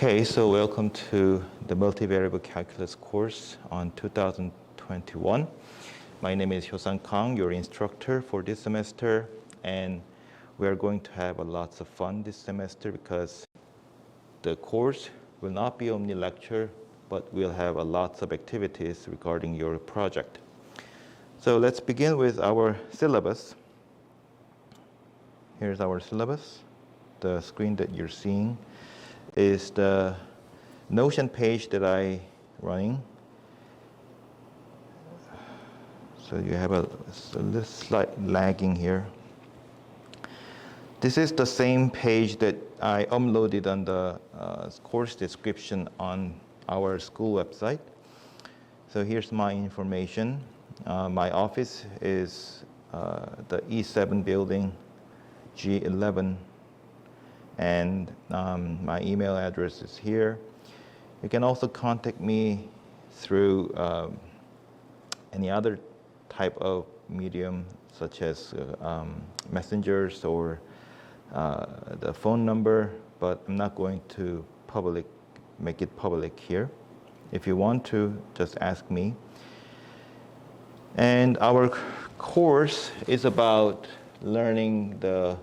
Okay, so welcome to the Multivariable Calculus course on 2021. My name is Hyo-Sang Kang, your instructor for this semester, and we are going to have lots of fun this semester because the course will not be only lecture, but we'll have lots of activities regarding your project. So let's begin with our syllabus. Here's our syllabus. The screen that you're seeing is the Notion page that I'm running. So you have a little slight lagging here. This is the same page that I uploaded on the course description on our school website. So here's my information. My office is the E7 building, G11. And my email address is here. You can also contact me through any other type of medium, such as messengers or the phone number, but I'm not going to make it public here. If you want to, just ask me. And our course is about learning the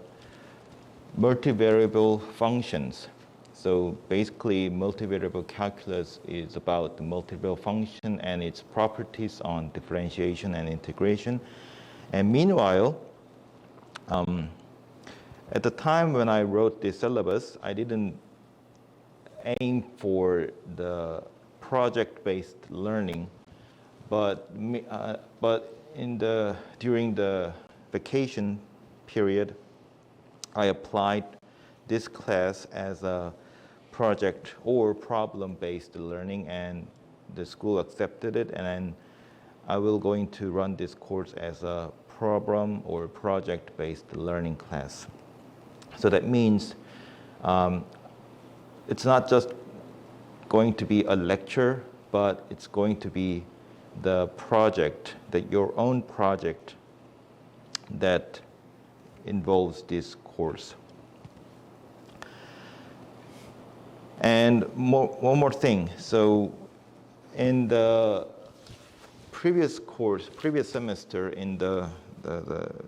multivariable functions. So basically, multivariable calculus is about the multivariable function and its properties on differentiation and integration. And meanwhile, at the time when I wrote this syllabus, I didn't aim for the project-based learning, but during the vacation period, I applied this class as a project or problem-based learning, and the school accepted it, and I will going to run this course as a problem or project-based learning class. So that means it's not just going to be a lecture, but it's going to be the project, your own project that involves this course. And one more thing. So in the previous semester in the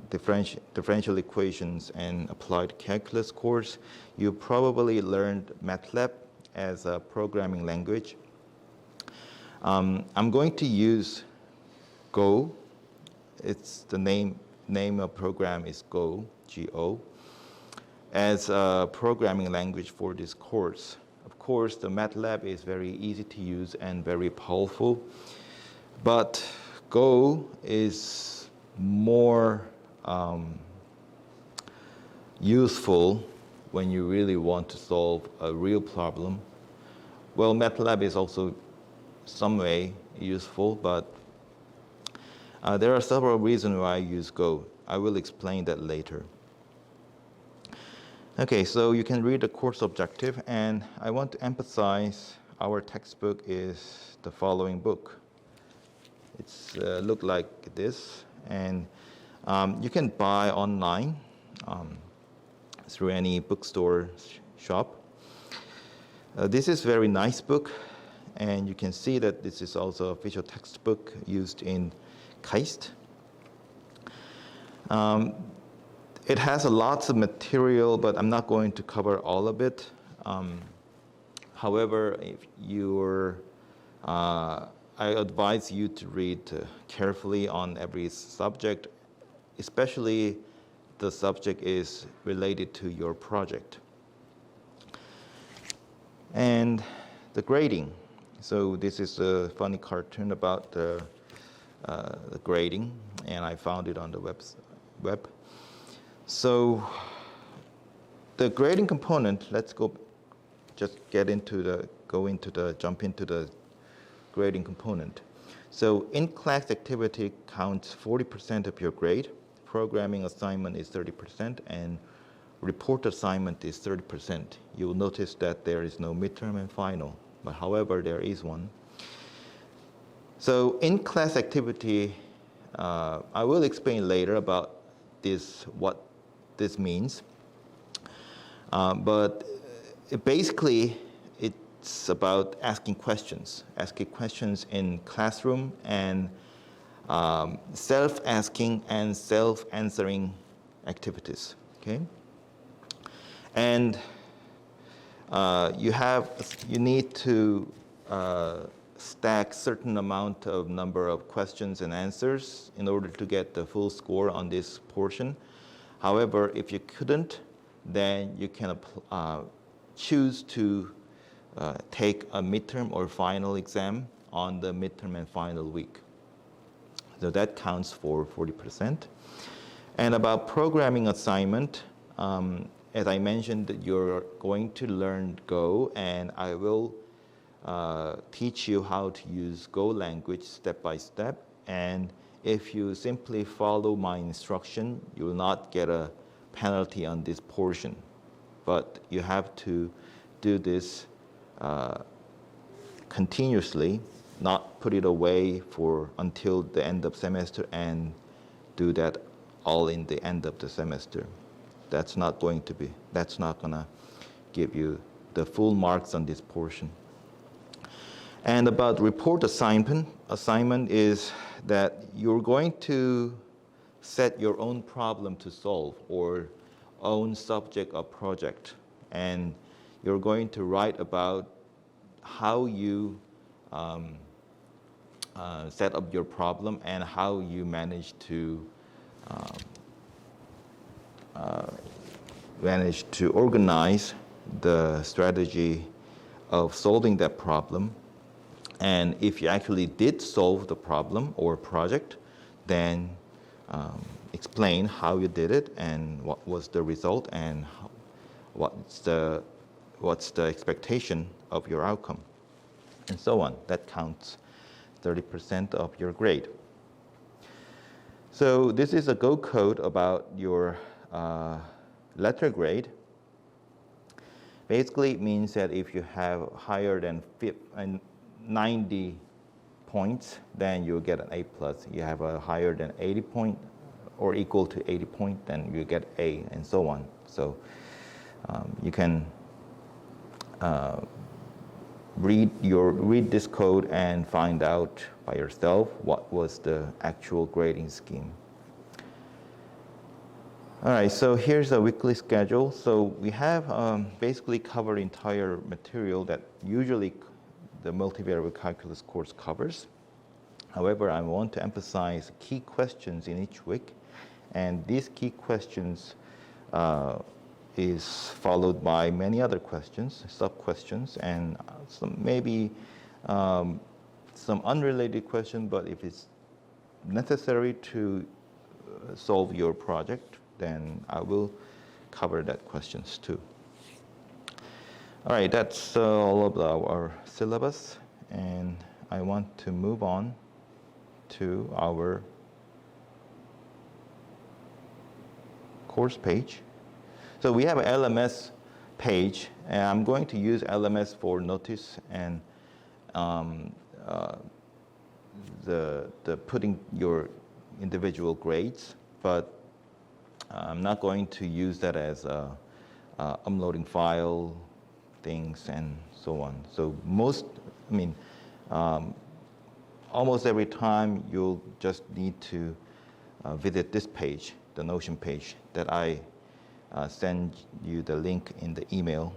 differential equations and applied calculus course, you probably learned MATLAB as a programming language. I'm going to use Go. It's the name of program is Go, G-O, as a programming language for this course. Of course, the MATLAB is very easy to use and very powerful, but Go is more useful when you really want to solve a real problem. Well, MATLAB is also some way useful, but there are several reasons why I use Go. I will explain that later. Okay, so you can read the course objective, and I want to emphasize our textbook is the following book. It's look like this, and you can buy online through any bookstore shop. This is very nice book, and you can see that this is also official textbook used in DGIST. It has lots of material, but I'm not going to cover all of it. However, if I advise you to read carefully on every subject, especially the subject is related to your project. And the grading. So this is a funny cartoon about the grading, and I found it on the web. So the grading component, let's jump into the grading component. So in-class activity counts 40% of your grade, programming assignment is 30%, and report assignment is 30%. You will notice that there is no midterm and final, but however, there is one. So in-class activity, I will explain later about what this means. But basically, it it's about asking questions in classroom and self-asking and self-answering activities, okay? And you need to stack certain amount of number of questions and answers in order to get the full score on this portion. However, if you couldn't, then you can choose to take a midterm or final exam on the midterm and final week. So that counts for 40%. And about programming assignment, as I mentioned, you're going to learn Go, and I will teach you how to use Go language step by step. And if you simply follow my instruction, you will not get a penalty on this portion. But you have to do this continuously, not put it away until the end of semester and do that all in the end of the semester. That's not gonna give you the full marks on this portion. And about report assignment is that you're going to set your own problem to solve or own subject or project. And you're going to write about how you set up your problem and how you manage to organize the strategy of solving that problem. And if you actually did solve the problem or project, then explain how you did it and what was the result and what's the expectation of your outcome, and so on. That counts 30% of your grade. So this is a Go code about your letter grade. Basically, it means that if you have higher than 90 points, then you'll get an A+. You have a higher than 80 point or equal to 80 point, then you get A, and so on. So you can read this code and find out by yourself what was the actual grading scheme. All right, so here's a weekly schedule. So we have basically covered entire material that usually the multivariable calculus course covers. However, I want to emphasize key questions in each week, and these key questions is followed by many other questions, sub-questions, and some unrelated questions, but if it's necessary to solve your project, then I will cover that questions too. All right, that's all of our syllabus, and I want to move on to our course page. So we have an LMS page, and I'm going to use LMS for notice and the putting your individual grades, but I'm not going to use that as uploading file things and so on. So almost every time you'll just need to visit this page, the Notion page that I send you the link in the email.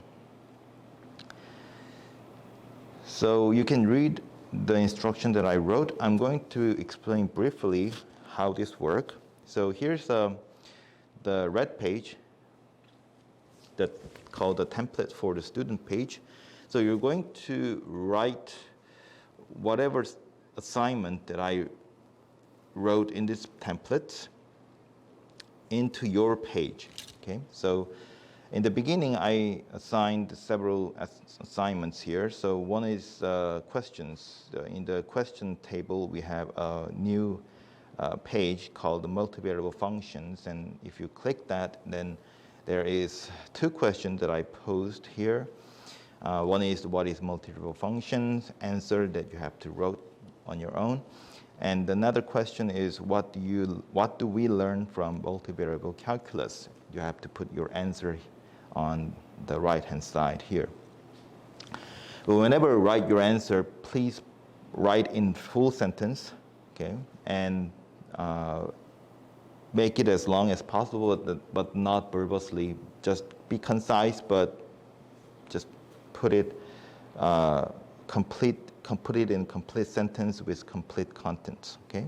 So you can read the instruction that I wrote. I'm going to explain briefly how this works. So here's the red page that called the template for the student page. So you're going to write whatever assignment that I wrote in this template into your page. Okay, so in the beginning, I assigned several assignments here. So one is questions. In the question table, we have a new page called the multivariable functions. And if you click that, then there is two questions that I posed here. One is what is multivariable functions, answer that you have to write on your own. And another question is what do we learn from multivariable calculus? You have to put your answer on the right-hand side here. But whenever you write your answer, please write in full sentence, okay? And make it as long as possible, but not verbosely. Just be concise, but just put it put it in complete sentence with complete contents, okay?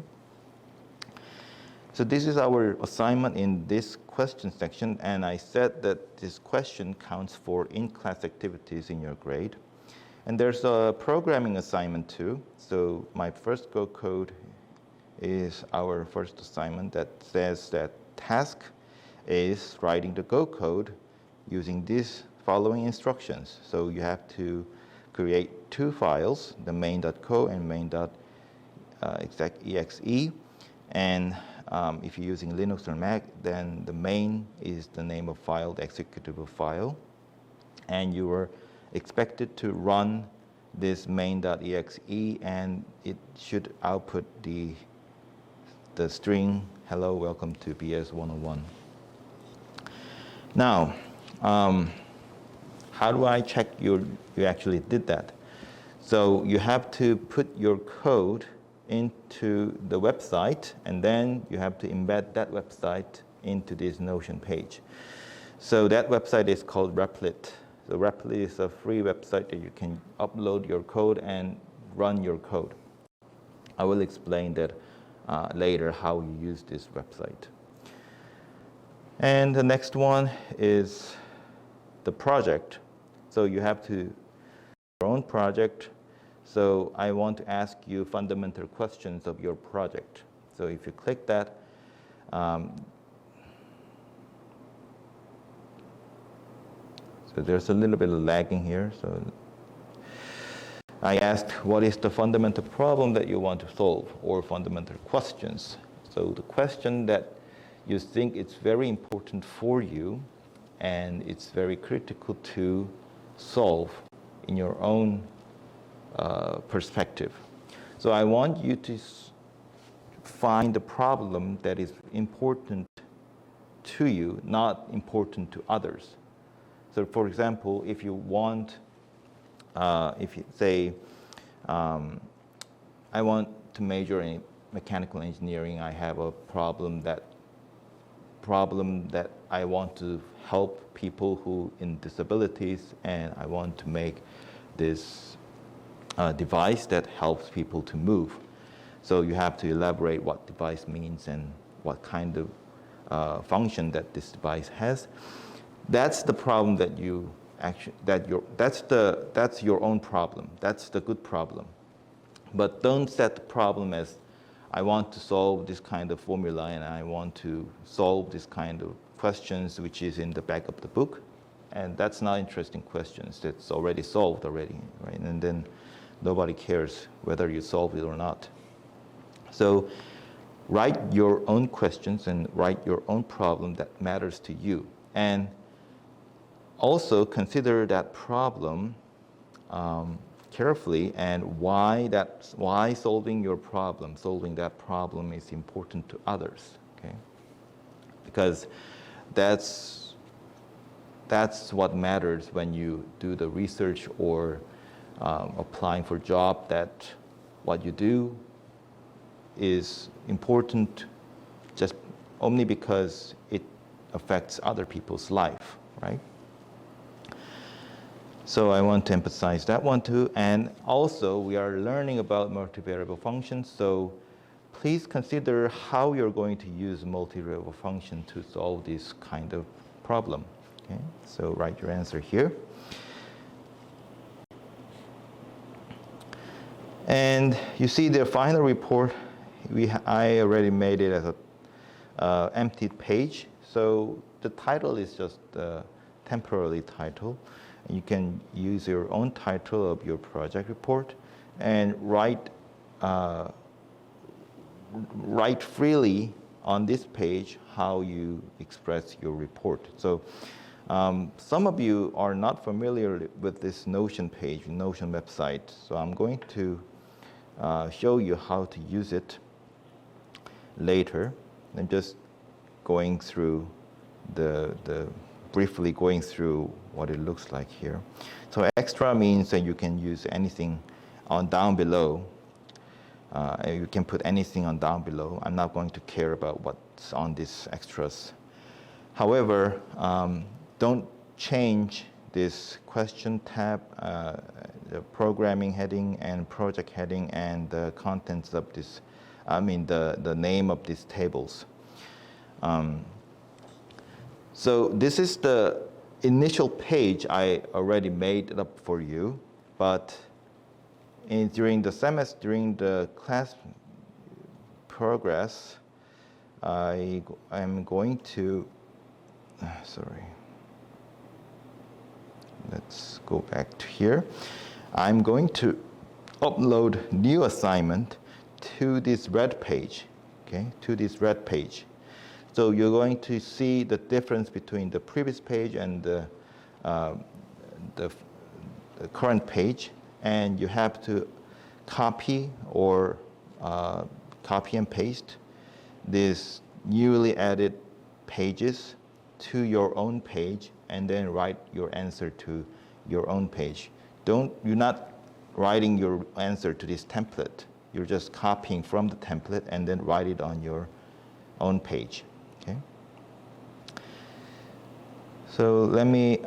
So this is our assignment in this question section, and I said that this question counts for in-class activities in your grade. And there's a programming assignment too. So my first Go code is our first assignment that says that task is writing the Go code using these following instructions. So you have to create two files, the main.co and main.exe. And if you're using Linux or Mac, then the main is the name of file, the executable file. And you are expected to run this main.exe, and it should output the string, hello, welcome to BS101. Now, how do I check you actually did that? So you have to put your code into the website, and then you have to embed that website into this Notion page. So that website is called Replit. So Replit is a free website that you can upload your code and run your code. I will explain that later how you use this website. And the next one is the project. So you have to your own project. So I want to ask you fundamental questions of your project. So if you click that, so there's a little bit of lagging here. So I asked, what is the fundamental problem that you want to solve, or fundamental questions? So the question that you think it's very important for you and it's very critical to solve in your own perspective. So I want you to find the problem that is important to you, not important to others. So for example, if you want, if you say, I want to major in mechanical engineering, I have a problem that I want to help people who in disabilities, and I want to make this device that helps people to move. So you have to elaborate what device means and what kind of function that this device has. That's the problem that you actually, that's your own problem. That's the good problem. But don't set the problem as, I want to solve this kind of formula and I want to solve this kind of questions which is in the back of the book. And that's not interesting questions. That's already solved already, right? And then nobody cares whether you solve it or not. So write your own questions and write your own problem that matters to you. And also consider that problem carefully, and why solving that problem is important to others, okay? Because that's what matters when you do the research or applying for a job, that what you do is important just only because it affects other people's life, right? So I want to emphasize that one too. And also we are learning about multivariable functions, so please consider how you're going to use multivariable function to solve this kind of problem. Okay? So write your answer here. And you see the final report, I already made it as a empty page. So the title is just a temporary title. You can use your own title of your project report and write freely on this page how you express your report. So some of you are not familiar with this Notion page, Notion website. So I'm going to show you how to use it later. I'm just going through the briefly going through what it looks like here. So extra means that you can use anything on down below. You can put anything on down below. I'm not going to care about what's on these extras. However, don't change this question tab, the programming heading and project heading and the contents of this, the name of these tables. So this is the initial page I already made up for you, but during the semester, during the class progress, I'm going to, let's go back to here. I'm going to upload new assignment to this red page, okay, to this red page. So you're going to see the difference between the previous page and the current page, and you have to copy or copy and paste these newly added pages to your own page, and then write your answer to your own page. You're not writing your answer to this template. You're just copying from the template and then write it on your own page. Okay. So let me.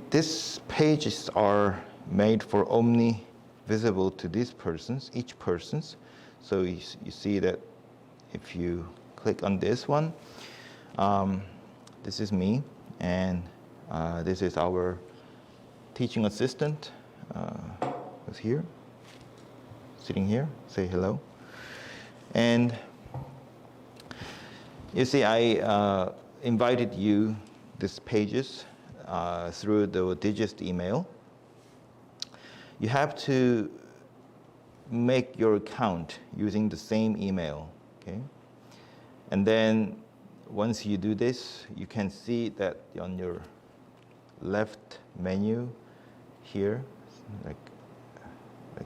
These pages are made for only visible to these persons, each persons. So you see that if you click on this one, this is me, and this is our teaching assistant who's here, sitting here. Say hello. And you see, I invited you these pages through the DGIST email. You have to make your account using the same email, okay? And then once you do this, you can see that on your left menu here, like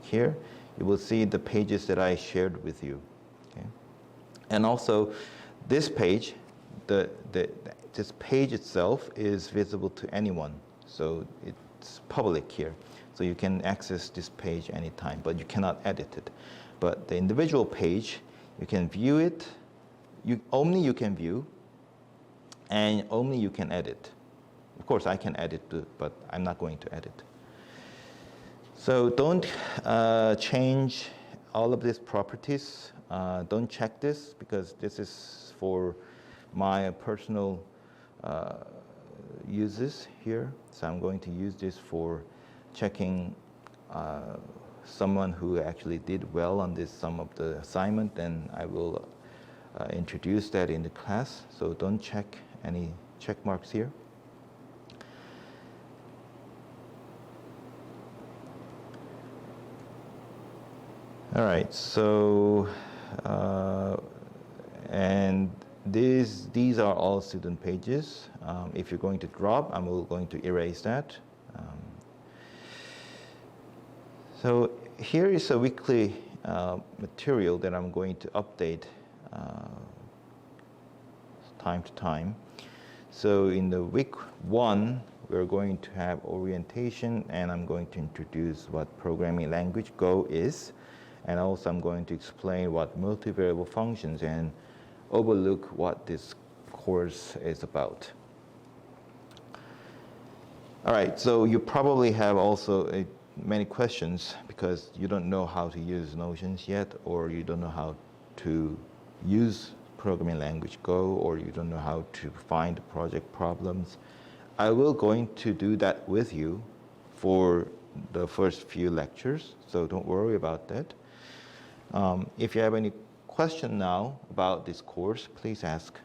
here, you will see the pages that I shared with you, okay? And also, this page, this page itself is visible to anyone, so it's public here. So you can access this page anytime, but you cannot edit it. But the individual page, you can view it, only you can view, and only you can edit. Of course, I can edit too, but I'm not going to edit. So don't change all of these properties. Don't check this, because this is for my personal uses here. So I'm going to use this for checking someone who actually did well on some of the assignment, and I will introduce that in the class. So don't check any check marks here. All right, so and these are all student pages. If you're going to drop, I'm going to erase that. So here is a weekly material that I'm going to update time to time. So in the week 1, we're going to have orientation, and I'm going to introduce what programming language Go is. And also I'm going to explain what multivariable functions and overlook what this course is about. All right, so you probably have also many questions because you don't know how to use notions yet, or you don't know how to use programming language Go, or you don't know how to find project problems. I will going to do that with you for the first few lectures, so don't worry about that. If you have any question now about this course, please ask.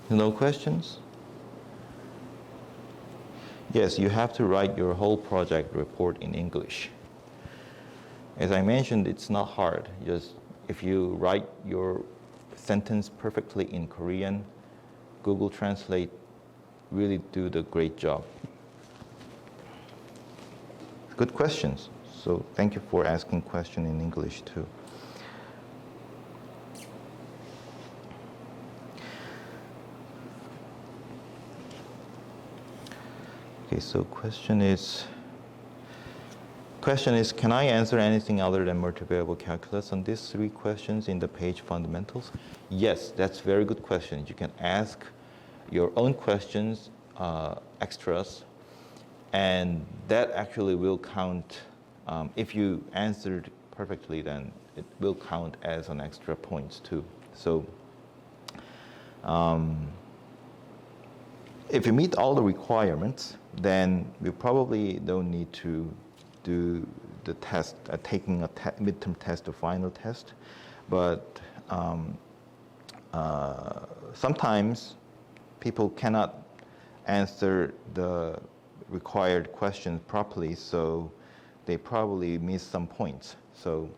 No questions? Yes, you have to write your whole project report in English. As I mentioned, it's not hard. Just if you write your sentence perfectly in Korean, Google Translate really do the great job. Good questions. So thank you for asking question in English too. Okay, so question is, can I answer anything other than multivariable calculus on these three questions in the page fundamentals? Yes, that's a very good question. You can ask your own questions, extras, and that actually will count. If you answered perfectly, then it will count as an extra points too. So if you meet all the requirements, then we probably don't need to do the test, taking a midterm test or final test. But sometimes people cannot answer the required questions properly, so they probably miss some points. So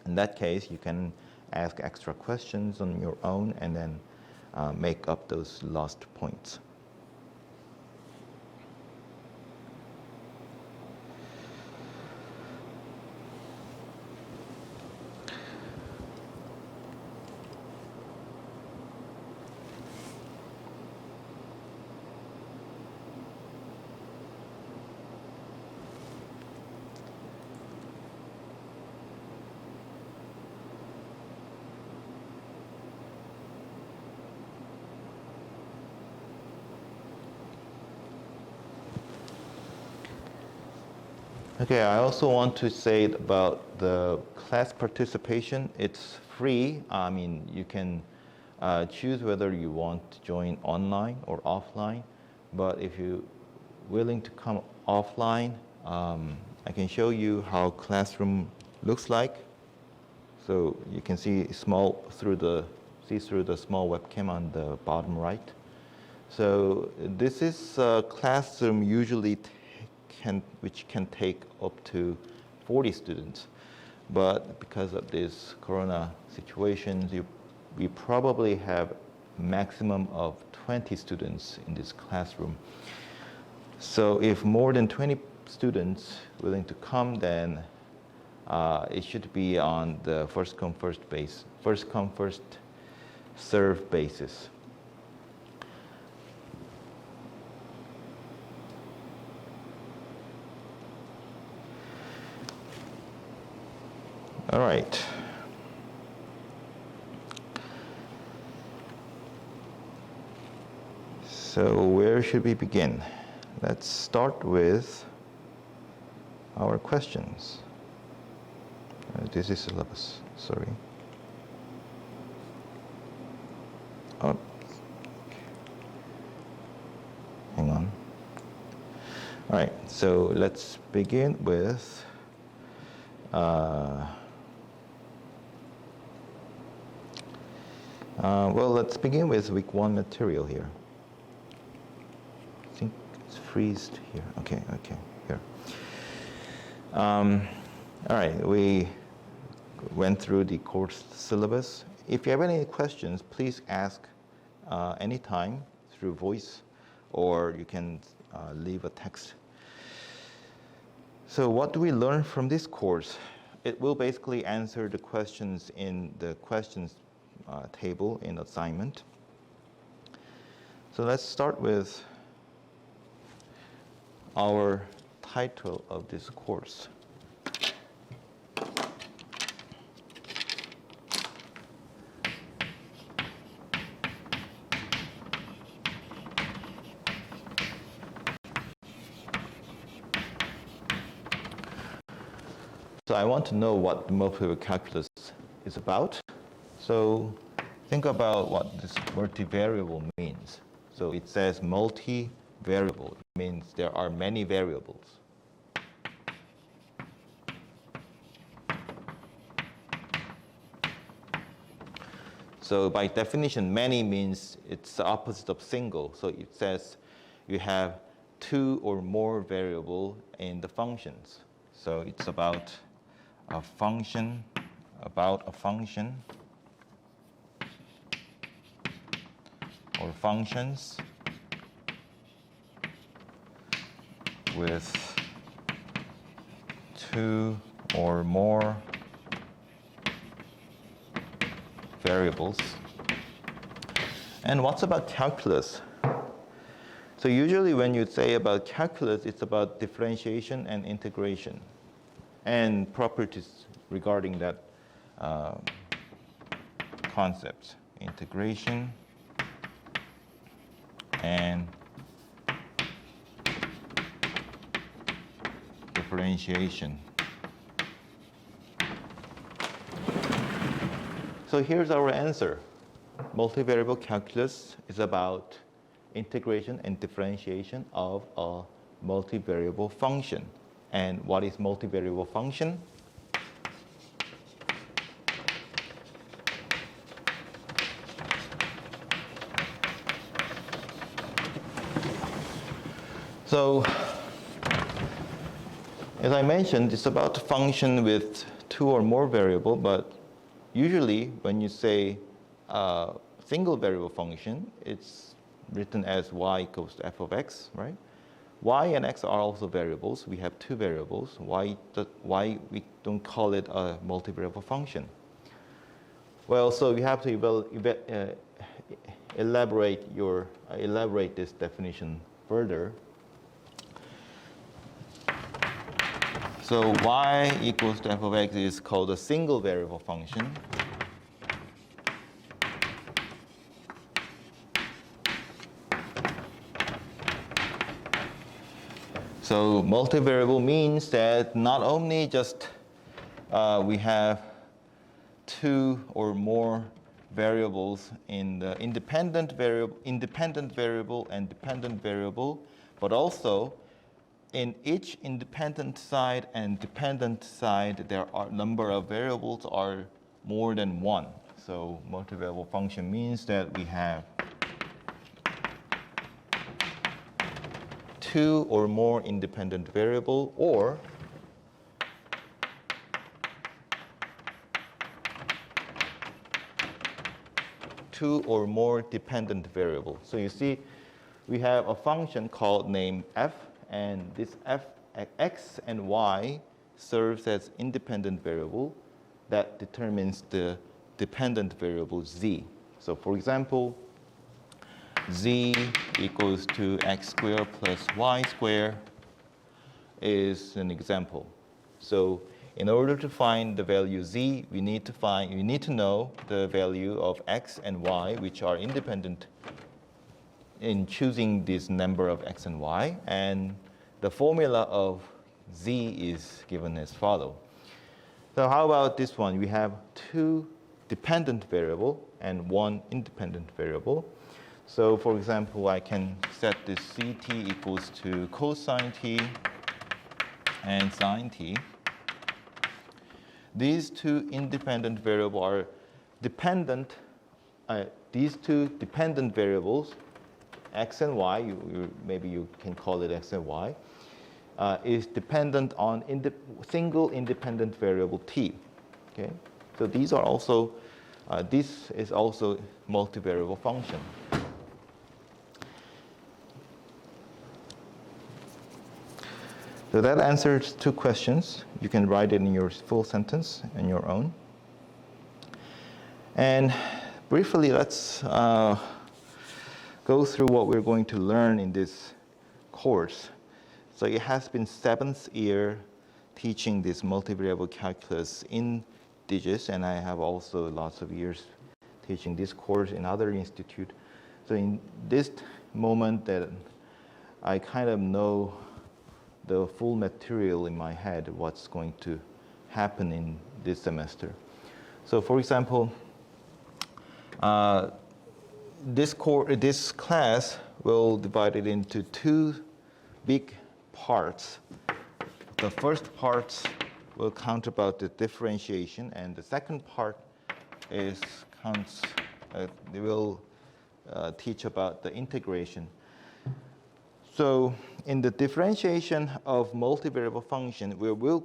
in that case, you can ask extra questions on your own and then make up those lost points. Okay, I also want to say about the class participation. It's free. I mean, you can choose whether you want to join online or offline. But if you're willing to come offline, I can show you how classroom looks like. So you can see through the small webcam on the bottom right. So this is a classroom usually which can take up to 40 students. But because of this corona situation, we probably have maximum of 20 students in this classroom. So if more than 20 students willing to come, then it should be on the first come, first serve basis. All right. So where should we begin? Let's start with our questions. This is syllabus, sorry. Oh, hang on. All right, so let's begin with well, let's begin with week 1 material here. I think it's freezed here. Okay, here. All right, we went through the course syllabus. If you have any questions, please ask anytime through voice, or you can leave a text. So what do we learn from this course? It will basically answer the questions in the questions table in assignment. So let's start with our title of this course. So I want to know what multivariable calculus is about. So think about what this multivariable means. So it says multivariable. It means there are many variables. So by definition, many means it's the opposite of single. So it says you have two or more variable in the functions. So it's about a function, or functions with two or more variables. And what's about calculus? So usually when you say about calculus, it's about differentiation and integration and properties regarding that concept. Integration and differentiation. So here's our answer. Multivariable calculus is about integration and differentiation of a multivariable function. And what is multivariable function? So, as I mentioned, it's about a function with two or more variables, but usually when you say single variable function, it's written as y equals to f of x, right? Y and x are also variables. We have two variables. Why we don't call it a multivariable function? Well, so you have to elaborate this definition further. So y equals to f of x is called a single variable function. So multivariable means that not only just we have two or more variables in the independent variable and dependent variable, but also in each independent side and dependent side, there are number of variables are more than one. So multivariable function means that we have two or more independent variable or two or more dependent variable. So you see, we have a function called name f, and this f, x and y serves as independent variable that determines the dependent variable z. So for example, z equals to x squared plus y squared is an example. So in order to find the value z, we need to know the value of x and y, which are independent in choosing this number of x and y, and the formula of z is given as follows. So how about this one? We have two dependent variable and one independent variable. So for example, I can set this ct equals to cosine t and sine t. These two independent variables are dependent. These two dependent variables, x and y, maybe you can call it x and y, is dependent on single independent variable t. Okay, so these are also this is also multivariable function. So that answers two questions. You can write it in your full sentence on your own. And briefly, let's go through what we're going to learn in this course. So it has been 7th year teaching this multivariable calculus in DGIST, and I have also lots of years teaching this course in other institute. So in this moment that I kind of know the full material in my head, what's going to happen in this semester. So for example, this class will divide it into two big parts. The first part will count about the differentiation, and the second part is counts They will teach about the integration. So in the differentiation of multivariable function, we will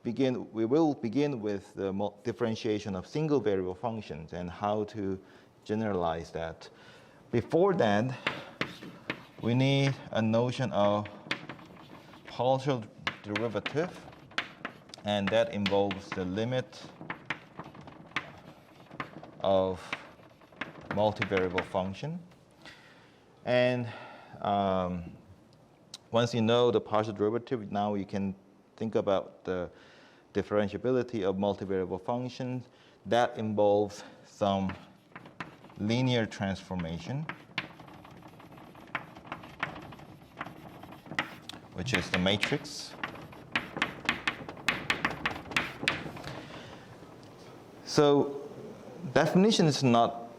begin with the differentiation of single variable functions and how to generalize that. Before that, we need a notion of partial derivative, and that involves the limit of multivariable function. And once you know the partial derivative, now you can think about the differentiability of multivariable functions. That involves some linear transformation, which is the matrix. So definition is not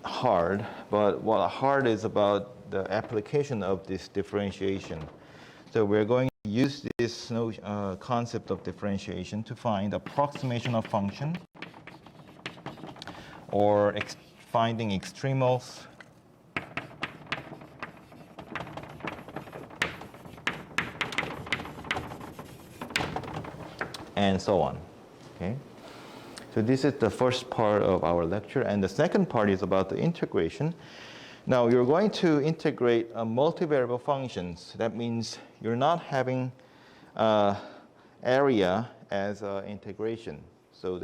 hard, but what hard is about the application of this differentiation. So we're going to use this concept of differentiation to find approximation of function, or finding extremals, and so on. Okay. So this is the first part of our lecture, and the second part is about the integration. Now you're going to integrate multivariable functions. That means you're not having area as integration. So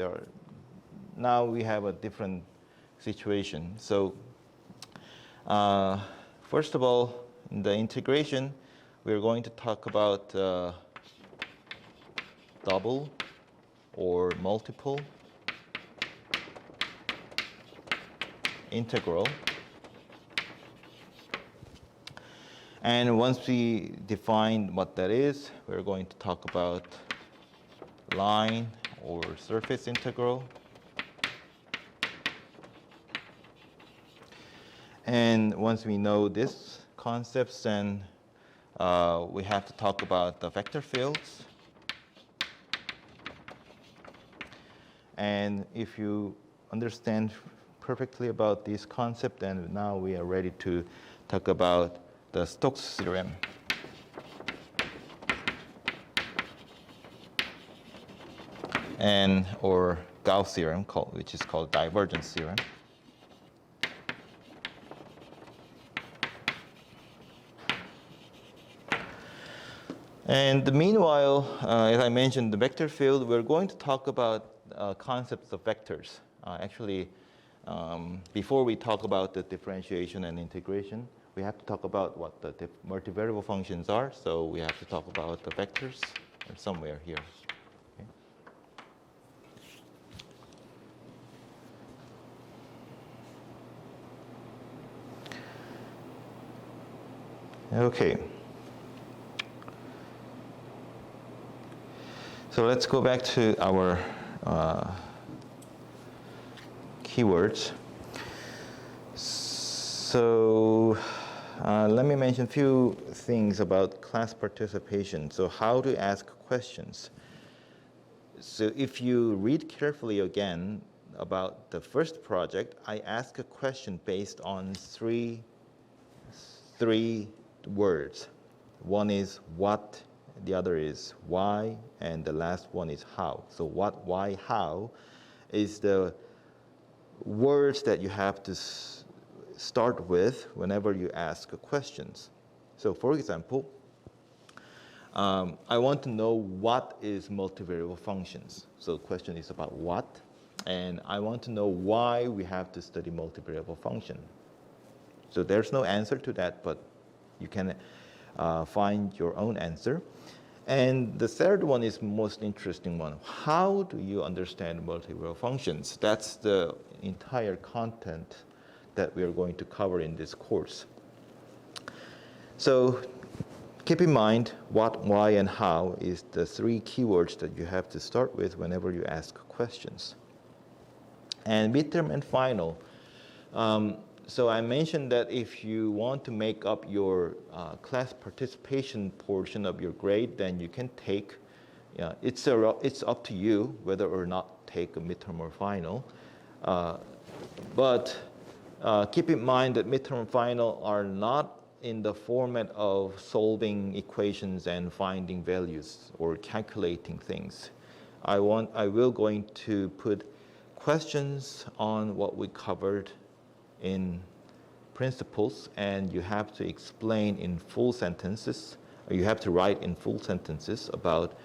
now we have a different situation. So first of all, in the integration, we're going to talk about double or multiple integral. And once we define what that is, we're going to talk about line or surface integral. And once we know these concepts, then we have to talk about the vector fields. And if you understand perfectly about this concept, then now we are ready to talk about the Stokes theorem. Or Gauss theorem, which is called divergence theorem. And meanwhile, as I mentioned, the vector field, we're going to talk about concepts of vectors. Before we talk about the differentiation and integration, we have to talk about what the multivariable functions are. So we have to talk about the vectors somewhere here. Okay. So let's go back to our keywords. So let me mention a few things about class participation. So how to ask questions. So if you read carefully again about the first project, I asked a question based on three words. One is what, the other is why, and the last one is how. So what, why, how is the words that you have to start with whenever you ask questions. So for example, I want to know what is multivariable functions. So the question is about what, and I want to know why we have to study multivariable function. So there's no answer to that, but you can find your own answer. And the third one is most interesting one. How do you understand multivariable functions? That's the entire content that we are going to cover in this course. So keep in mind what, why, and how is the three keywords that you have to start with whenever you ask questions. And midterm and final. So I mentioned that if you want to make up your class participation portion of your grade, then you can take, it's up to you whether or not take a midterm or final. But keep in mind that midterm final are not in the format of solving equations and finding values or calculating things. I will going to put questions on what we covered in principles, and you have to explain in full sentences, or you have to write in full sentences about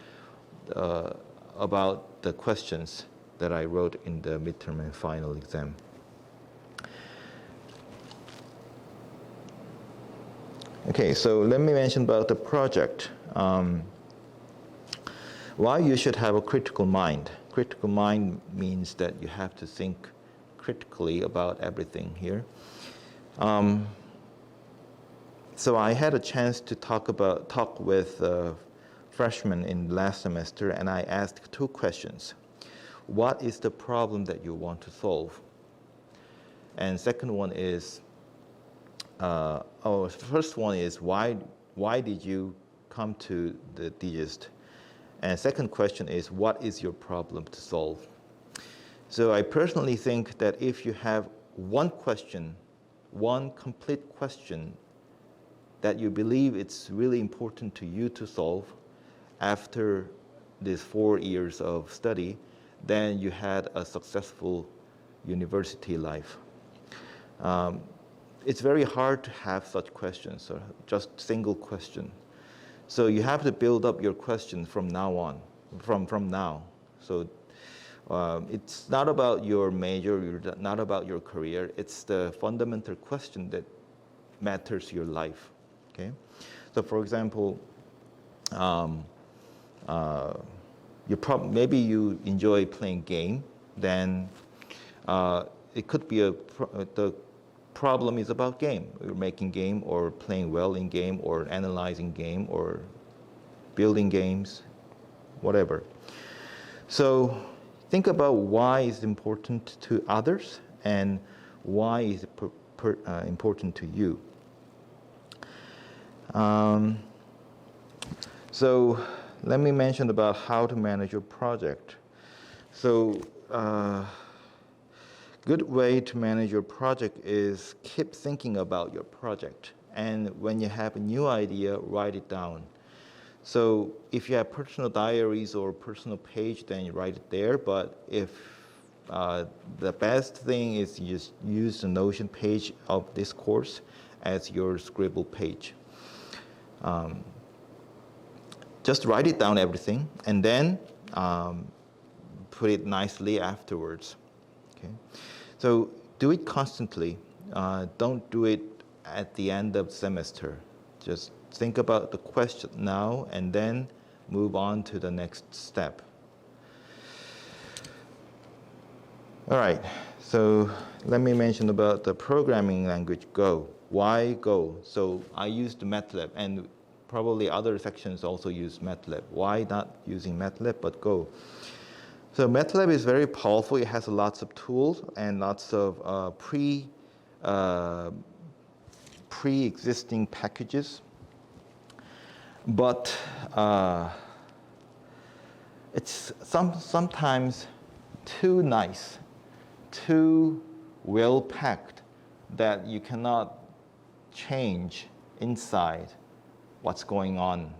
the questions that I wrote in the midterm and final exam. Okay, so let me mention about the project. Why you should have a critical mind. Critical mind means that you have to think critically about everything here. So I had a chance to talk with freshmen in last semester, and I asked two questions. What is the problem that you want to solve? And second one is, first one is why did you come to the DGIST? And second question is, what is your problem to solve? So I personally think that if you have one question, one complete question that you believe it's really important to you to solve after these 4 years of study, then you had a successful university life. It's very hard to have such questions, or just single question. So you have to build up your question from now on, from now. So it's not about your major, not about your career. It's the fundamental question that matters your life. Okay. So for example, maybe you enjoy playing game. Then it could be the problem is about game. You're making game or playing well in game or analyzing game or building games, whatever. So think about why it's important to others and why is it important to you. So let me mention about how to manage your project. So good way to manage your project is keep thinking about your project. And when you have a new idea, write it down. So if you have personal diaries or personal page, then you write it there. But if the best thing is you just use the Notion page of this course as your scribble page. Just write it down everything and then put it nicely afterwards. Okay. So do it constantly. Don't do it at the end of the semester. Just think about the question now and then move on to the next step. All right, so let me mention about the programming language Go. Why Go? So I used MATLAB, and probably other sections also use MATLAB. Why not using MATLAB but Go? So MATLAB is very powerful. It has lots of tools and lots of pre-existing packages. But it's sometimes too nice, too well-packed that you cannot change inside what's going on.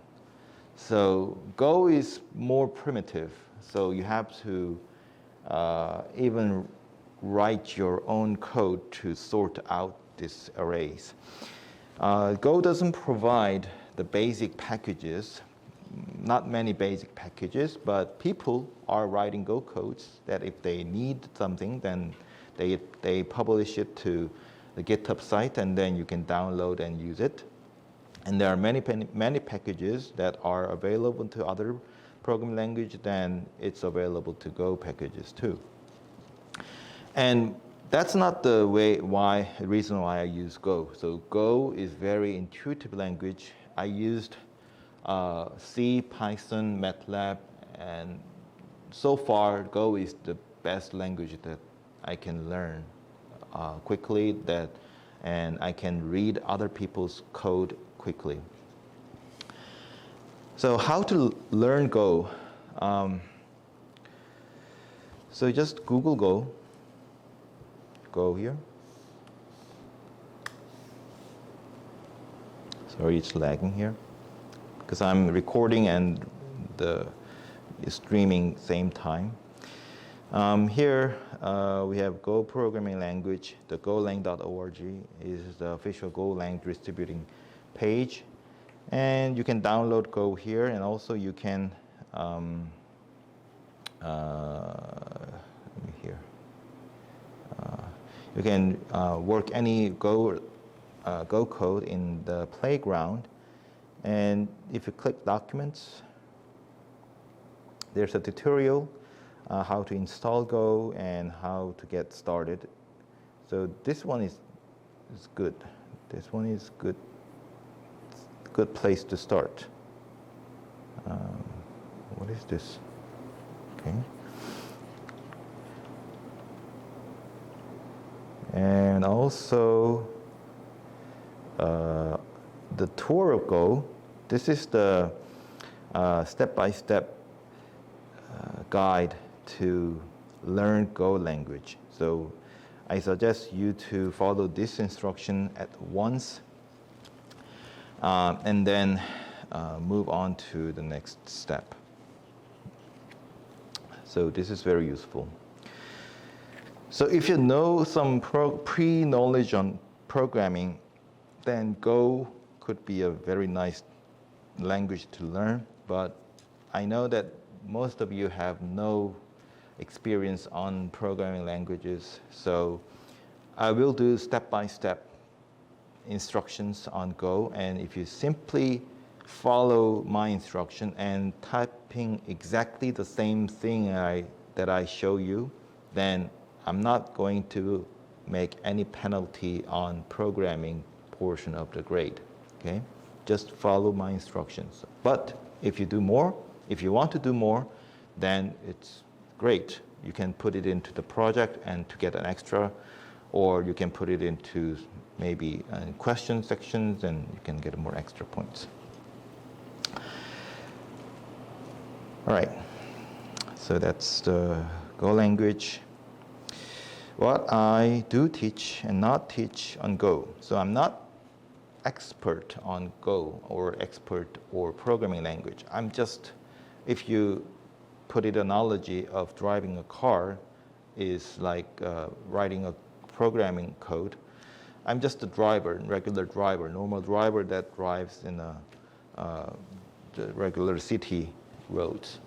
So Go is more primitive. So you have to even write your own code to sort out these arrays. Go doesn't provide the basic packages, not many basic packages, but people are writing Go codes that if they need something, then they publish it to the GitHub site, and then you can download and use it. And there are many packages that are available to other programming language, then it's available to Go packages too. And that's not the reason why I use Go. So Go is very intuitive language. I used C, Python, MATLAB, and so far Go is the best language that I can learn quickly, and I can read other people's code quickly. So how to learn Go? So just Google Go. Go here. Sorry, it's lagging here because I'm recording and the streaming same time. Here we have Go programming language. The golang.org is the official Golang distributing page, and you can download Go here, and also you can let me here. You can work any Go code in the playground, and if you click Documents, there's a tutorial how to install Go and how to get started. So this one is good. This one is good. Good place to start. What is this? Okay. And also the tour of Go. This is the step-by-step guide to learn Go language. So I suggest you to follow this instruction at once and then move on to the next step. So this is very useful. So if you know some pre-knowledge on programming, then Go could be a very nice language to learn, but I know that most of you have no experience on programming languages, so I will do step-by-step instructions on Go, and if you simply follow my instruction and typing exactly the same thing that I show you, then I'm not going to make any penalty on programming portion of the grade, okay? Just follow my instructions. But if you do more, if you want to do more, then it's great. You can put it into the project and to get an extra, or you can put it into maybe question sections and you can get more extra points. All right, so that's the Go language. What I do teach and not teach on Go. So I'm not expert on Go or expert or programming language. I'm just, if you put it analogy of driving a car is like writing a programming code. I'm just a driver, regular driver, normal driver that drives in the regular city roads.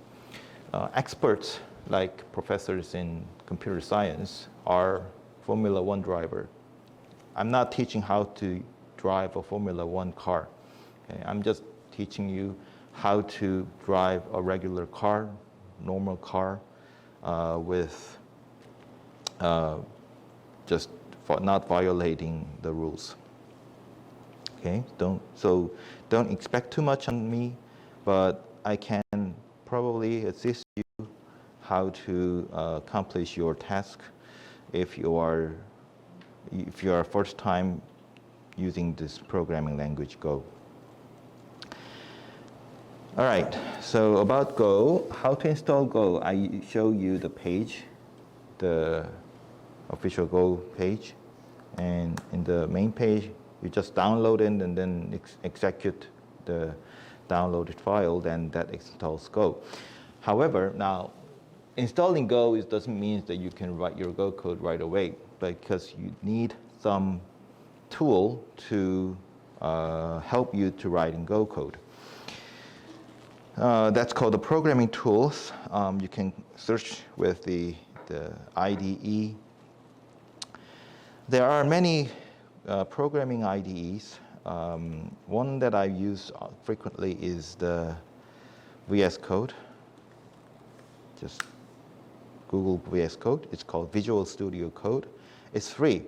Experts like professors in computer science are Formula One driver. I'm not teaching how to drive a Formula One car. Okay? I'm just teaching you how to drive a regular car, normal car, with just not violating the rules. Okay, don't expect too much on me, but I can probably assist you how to accomplish your task if you are first time using this programming language Go. All right, so about Go, how to install Go. I show you the page, the official Go page, and in the main page you just download it and then execute the downloaded file, then that installs Go. However, now installing Go doesn't mean that you can write your Go code right away, because you need some tool to help you to write in Go code. That's called the programming tools. You can search with the IDE. There are many programming IDEs. One that I use frequently is the VS Code. Just Google VS Code. It's called Visual Studio Code. It's free,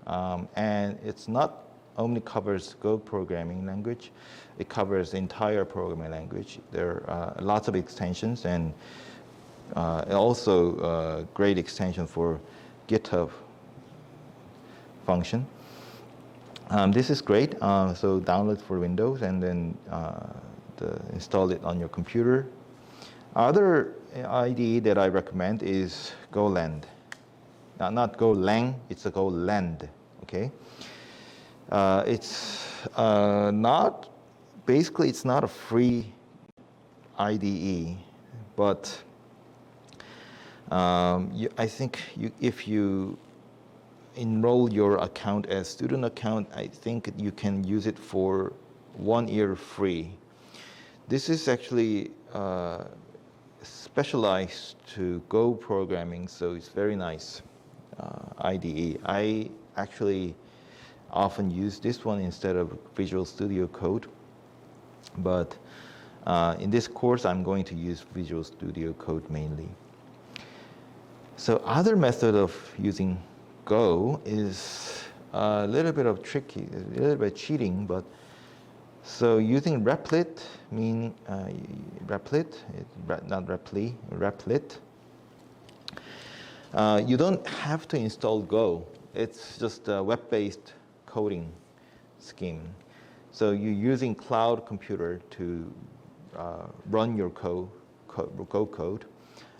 and it's not only covers Go programming language. It covers the entire programming language. There are lots of extensions, and also a great extension for GitHub function. This is great. So download for Windows and then install it on your computer. Other IDE that I recommend is Goland. not Golang, it's a Goland, okay? It's not, basically it's not a free IDE, but I think if you enroll your account as student account, I think you can use it for 1 year free. This is actually specialized to Go programming, so it's very nice IDE. I actually often use this one instead of Visual Studio Code, but in this course I'm going to use Visual Studio Code mainly. So other method of using Go is a little bit of tricky, a little bit cheating, but so using Replit, Replit, not Repli, Replit. You don't have to install Go. It's just a web-based coding scheme. So you're using cloud computer to run your Go code.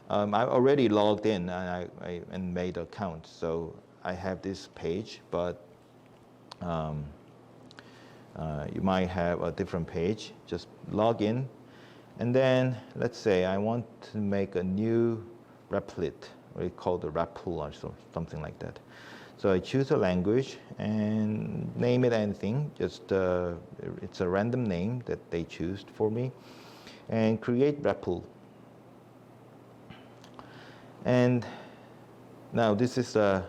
I already logged in and made an account, so I have this page, but you might have a different page. Just log in, and then let's say I want to make a new Replit, we call the REPL or something like that. So I choose a language and name it anything. Just it's a random name that they choose for me, and create REPL. And now this is the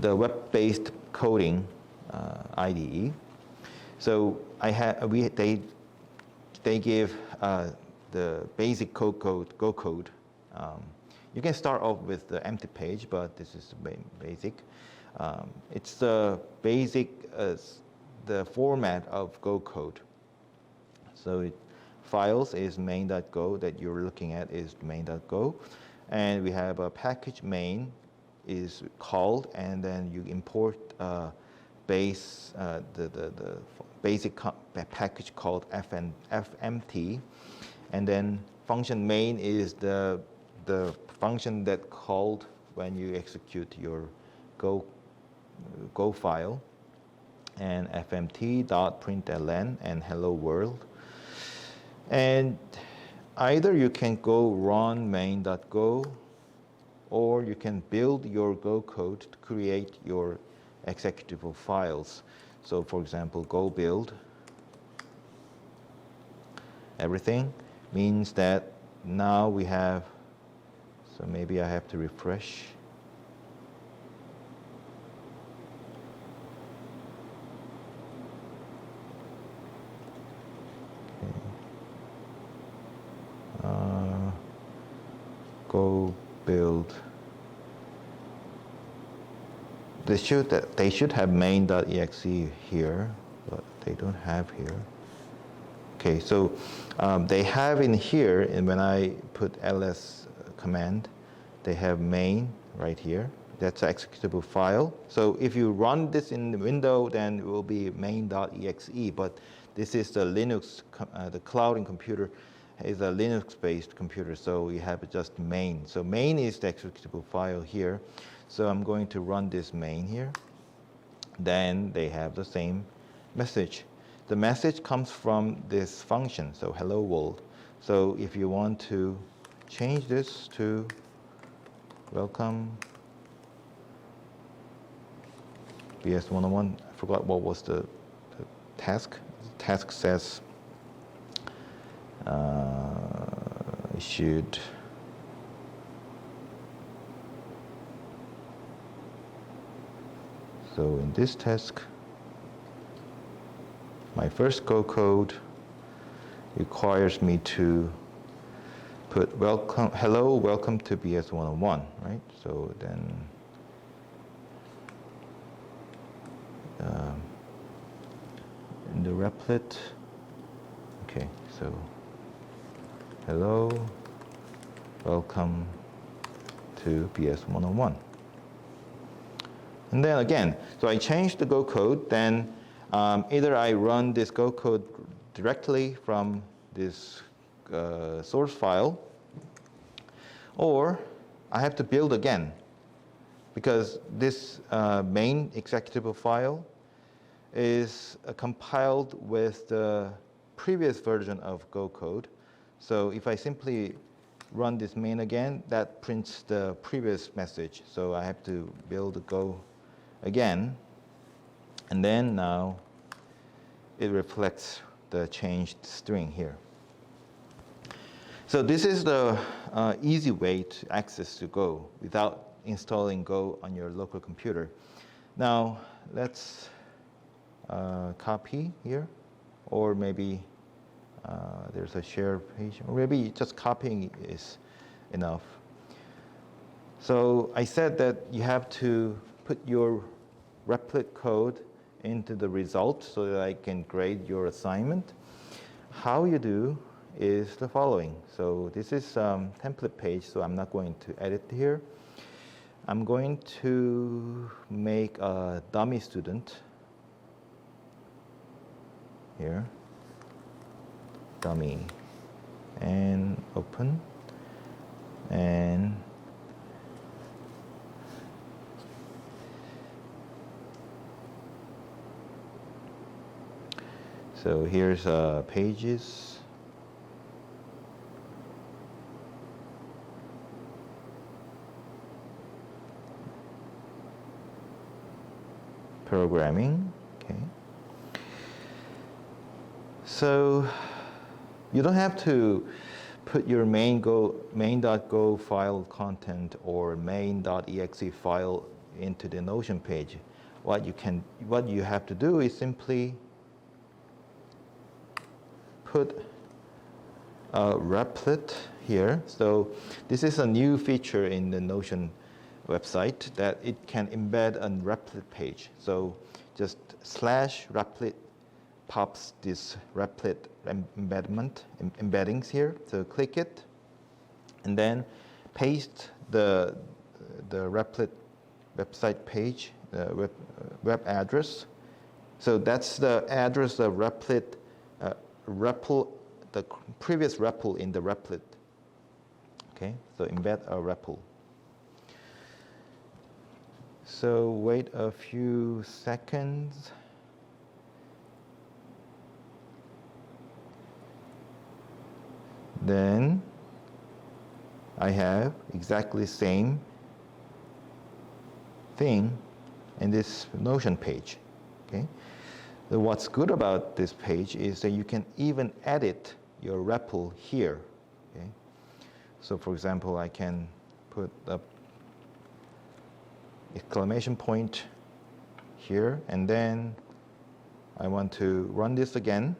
web-based coding IDE. So they give the basic Go code. You can start off with the empty page, but this is basic. It's the basic the format of Go code. So files is main.go that you're looking at is main.go, and we have a package main is called, and then you import the basic package called fmt, and then function main is the function that called when you execute your Go file, and fmt.println and hello world. And either you can go run main.go, or you can build your Go code to create your executable files. So for example, go build everything means that now we have, so maybe I have to refresh. Go build. They should have main.exe here, but they don't have here. Okay, so they have in here, and when I put ls command, they have main right here. That's an executable file. So if you run this in the window, then it will be main.exe. But this is the Linux, the cloud and computer is a Linux-based computer, so we have just main. So main is the executable file here. So I'm going to run this main here. Then they have the same message. The message comes from this function, so hello world. So if you want to change this to welcome BS101, I forgot what was the task. The task says issued so in this task, my first Go code requires me to put welcome, hello, welcome to BS101, right? So then in the Replit, okay, so hello, welcome to BS101. And then again, so I changed the Go code, then either I run this Go code directly from this source file, or I have to build again because this main executable file is compiled with the previous version of Go code. So if I simply run this main again, that prints the previous message. So I have to build Go again. And then now it reflects the changed string here. So this is the easy way to access to Go without installing Go on your local computer. Now let's copy here, or maybe there's a share page, or maybe just copying is enough. So I said that you have to put your Replit code into the result so that I can grade your assignment. How you do is the following. So this is template page, so I'm not going to edit here. I'm going to make a dummy student here, dummy, and open, and so here's pages. Programming, okay. So you don't have to put your main.go file content or main.exe file into the Notion page. What you have to do is simply put a Replit here. So this is a new feature in the Notion website that it can embed a Replit page. So just /Replit pops this Replit embeddings here. So click it, and then paste the Replit website page, web address. So that's the address of Replit REPL, the previous REPL in the Replit. Okay, so embed a REPL. So wait a few seconds. Then I have exactly the same thing in this Notion page. Okay. So what's good about this page is that you can even edit your REPL here. Okay. So for example, I can put a exclamation point here, and then I want to run this again.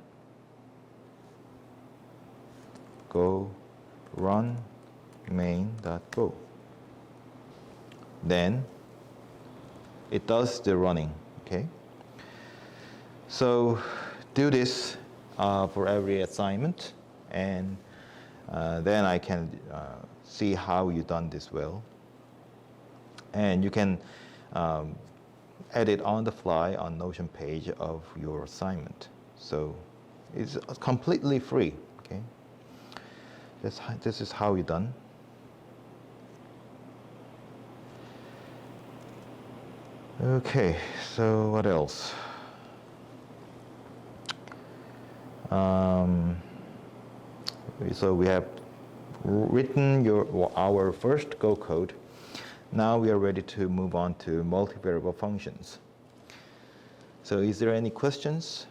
Go run main.go. Then it does the running, okay? So do this for every assignment, and then I can see how you've done this well. And you can edit on the fly on Notion page of your assignment. So it's completely free, okay? This is how you're done. Okay, so what else? So we have written our first Go code. Now we are ready to move on to multivariable functions. So is there any questions?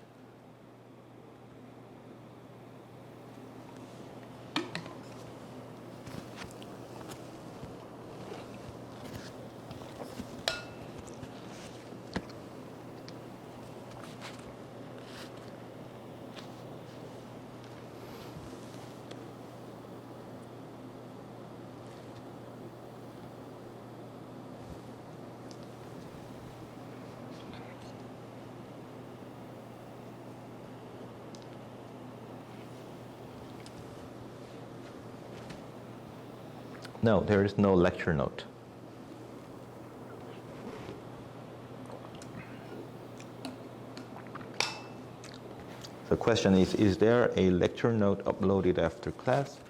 No, there is no lecture note. The question is there a lecture note uploaded after class?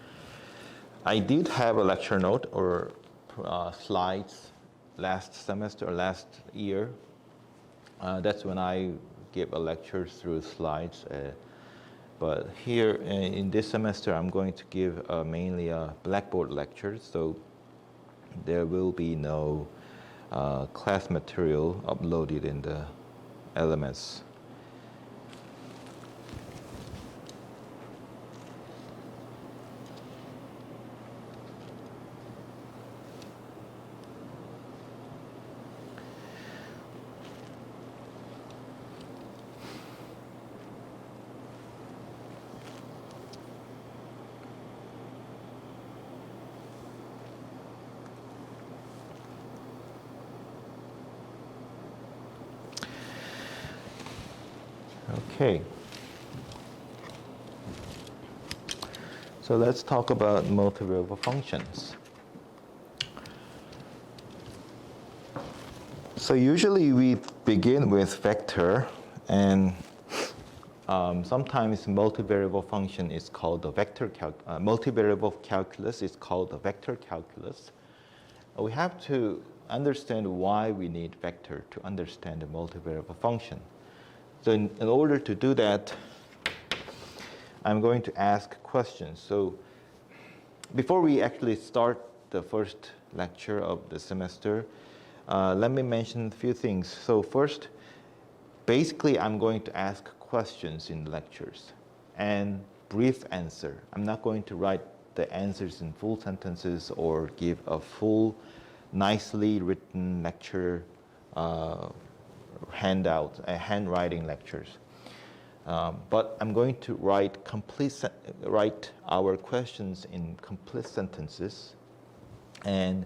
I did have a lecture note, or slides last semester or last year. That's when I gave a lecture through slides. But here in this semester, I'm going to give mainly a Blackboard lecture, so there will be no class material uploaded in the LMS. Okay. So let's talk about multivariable functions. So usually we begin with vector, and sometimes multivariable function is called the multivariable calculus is called the vector calculus. We have to understand why we need vector to understand the multivariable function. So in order to do that, I'm going to ask questions. So before we actually start the first lecture of the semester, let me mention a few things. So first, basically, I'm going to ask questions in lectures and brief answer. I'm not going to write the answers in full sentences or give a full, nicely written lecture handwriting lectures. But I'm going to write our questions in complete sentences and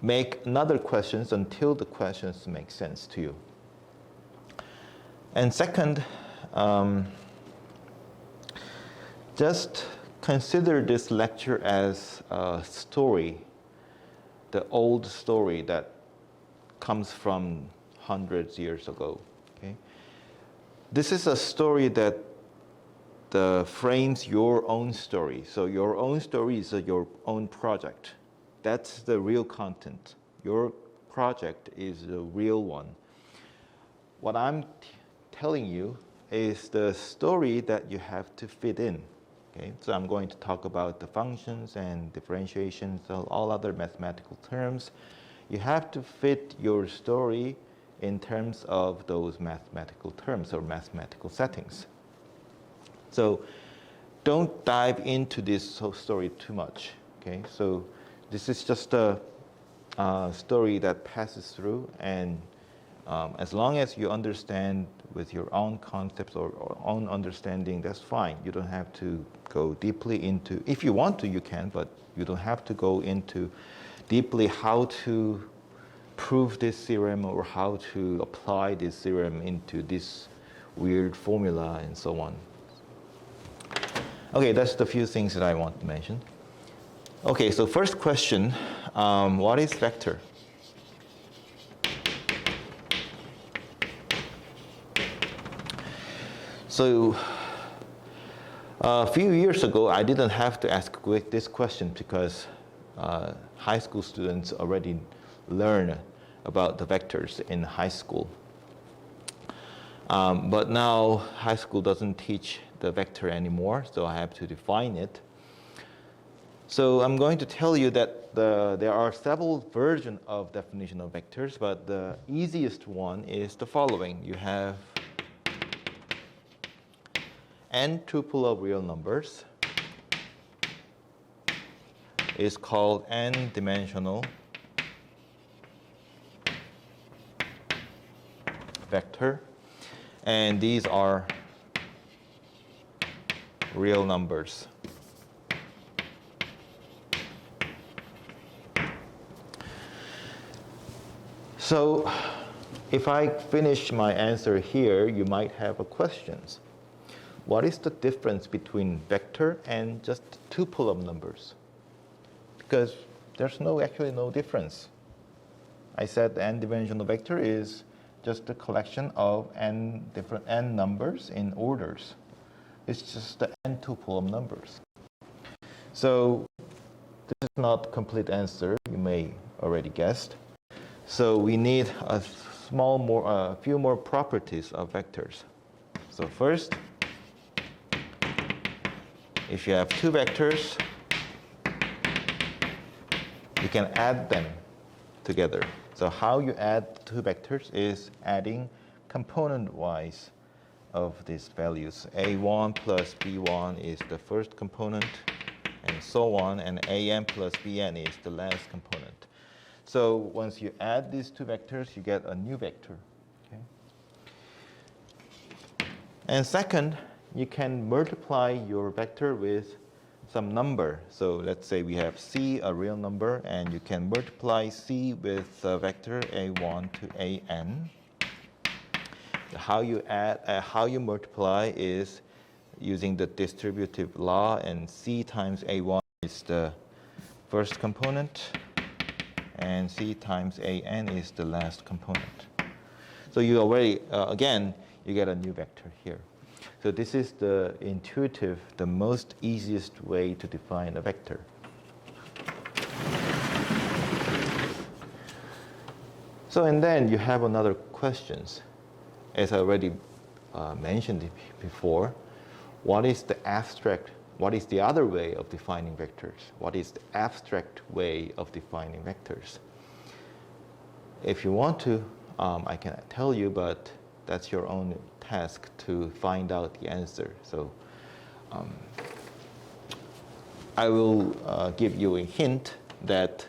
make another questions until the questions make sense to you. And second, just consider this lecture as a story, the old story that comes from hundreds of years ago. Okay? This is a story that frames your own story. So your own story is your own project. That's the real content. Your project is the real one. What I'm telling you is the story that you have to fit in. Okay? So I'm going to talk about the functions and differentiations, all other mathematical terms. You have to fit your story in terms of those mathematical terms or mathematical settings. So don't dive into this story too much. Okay? So this is just a story that passes through, and as long as you understand with your own concepts or own understanding, that's fine. You don't have to go deeply into, if you want to, you can, but you don't have to go into deeply how to prove this theorem or how to apply this theorem into this weird formula and so on. Okay, that's the few things that I want to mention. Okay, so first question, what is vector? So a few years ago, I didn't have to ask this question because high school students already learn about the vectors in high school. But now high school doesn't teach the vector anymore, so I have to define it. So I'm going to tell you that there are several versions of definition of vectors, but the easiest one is the following. You have n tuple of real numbers is called n-dimensional vector, and these are real numbers. So if I finish my answer here, you might have a questions. What is the difference between vector and just tuple of numbers? Because there's actually no difference. I said the n-dimensional vector is just a collection of different n numbers in orders. It's just the n tuple of numbers. So This is not complete answer. You may already guessed. So we need a few more properties of vectors. So first, if you have two vectors, you can add them together. So how you add two vectors is adding component-wise of these values. A1 plus B1 is the first component, and so on, and AN plus BN is the last component. So once you add these two vectors, you get a new vector. Okay? And second, you can multiply your vector with some number. So let's say we have C, a real number, and you can multiply C with a vector A1 to AN. How you multiply is using the distributive law, and C times A1 is the first component, and C times AN is the last component. So you already, again, you get a new vector here. So this is the intuitive, the most easiest way to define a vector. So, and then you have another questions. As I already mentioned before, what is the other way of defining vectors? What is the abstract way of defining vectors? If you want to, I can tell you, but that's your own task to find out the answer. So I will give you a hint that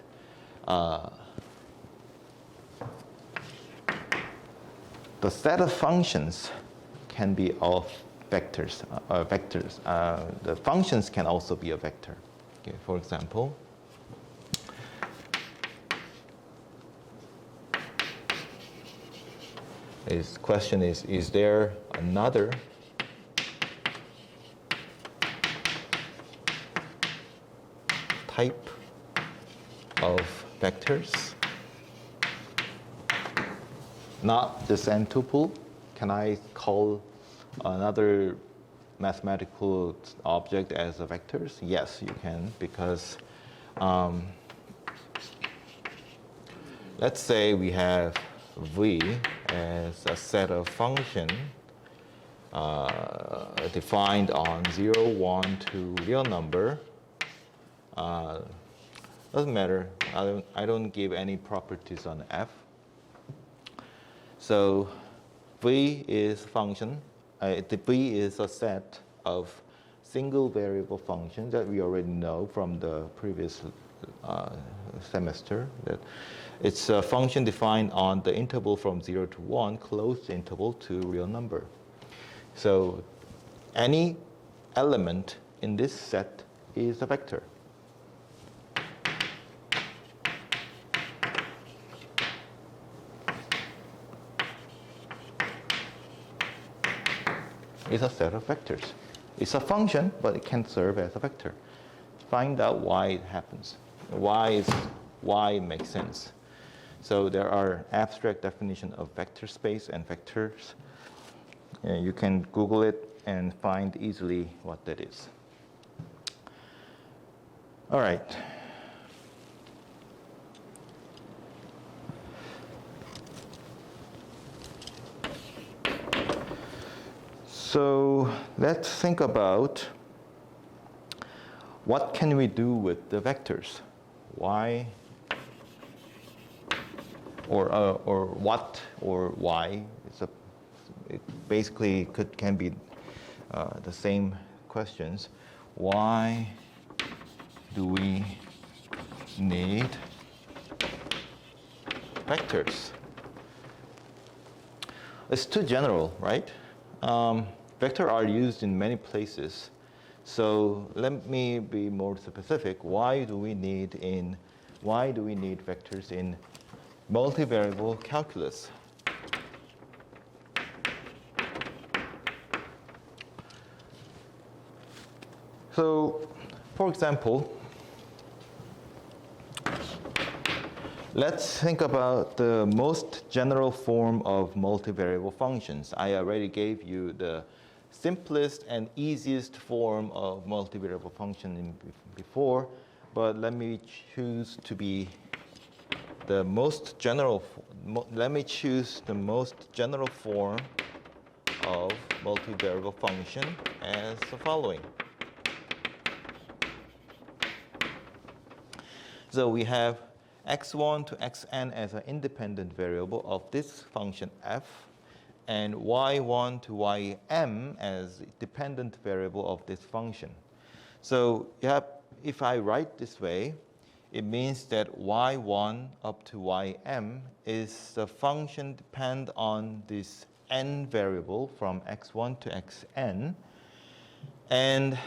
the set of functions can be of vectors. The functions can also be a vector. Okay, for example, this question is there another type of vectors? Not this n tuple. Can I call another mathematical object as a vectors? Yes, you can, because let's say we have V as a set of function defined on 0, 1 to real number. Doesn't matter. I don't give any properties on F. So V is function. V is a set of single variable functions that we already know from the previous semester. That it's a function defined on the interval from 0 to 1, closed interval to real number. So any element in this set is a vector. It's a set of vectors. It's a function, but it can serve as a vector. Find out why it happens. Why it makes sense. So there are abstract definitions of vector space and vectors. You can Google it and find easily what that is. All right. So let's think about what can we do with the vectors? Why or what or why? It basically can be the same questions. Why do we need vectors? It's too general, right? Vectors are used in many places. So let me be more specific. Why do we need vectors in multivariable calculus? So, for example, let's think about the most general form of multivariable functions. I already gave you the simplest and easiest form of multivariable function before. but let me choose to be the most general, let me choose the most general form of multivariable function as the following. So we have x1 to xn as an independent variable of this function f, and y1 to ym as dependent variable of this function. So if I write this way, it means that y1 up to ym is the function depend on this n variable from x1 to xn, and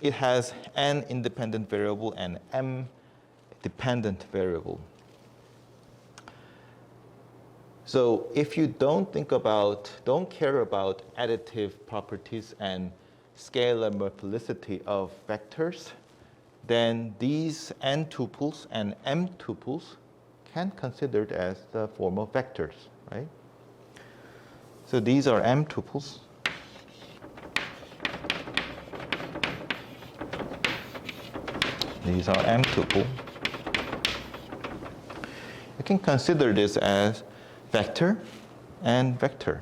it has n independent variable and m dependent variable. So if you don't care about additive properties and scalar multiplicity of vectors, then these n tuples and m tuples can be considered as the form of vectors, right? So these are m tuples. These are m tuple. You can consider this as vector and vector.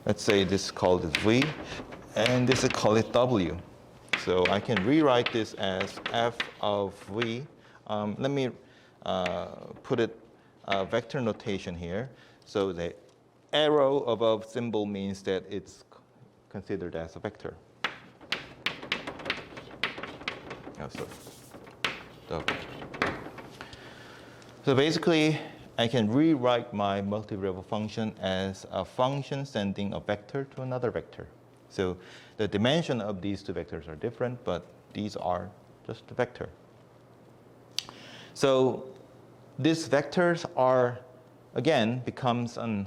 Let's say this called it v, and this is called it w. So I can rewrite this as f of v. Let me put it vector notation here. So the arrow above symbol means that it's considered as a vector. So basically, I can rewrite my multivariable function as a function sending a vector to another vector. So the dimension of these two vectors are different, but these are just a vector. So these vectors are, again, becomes an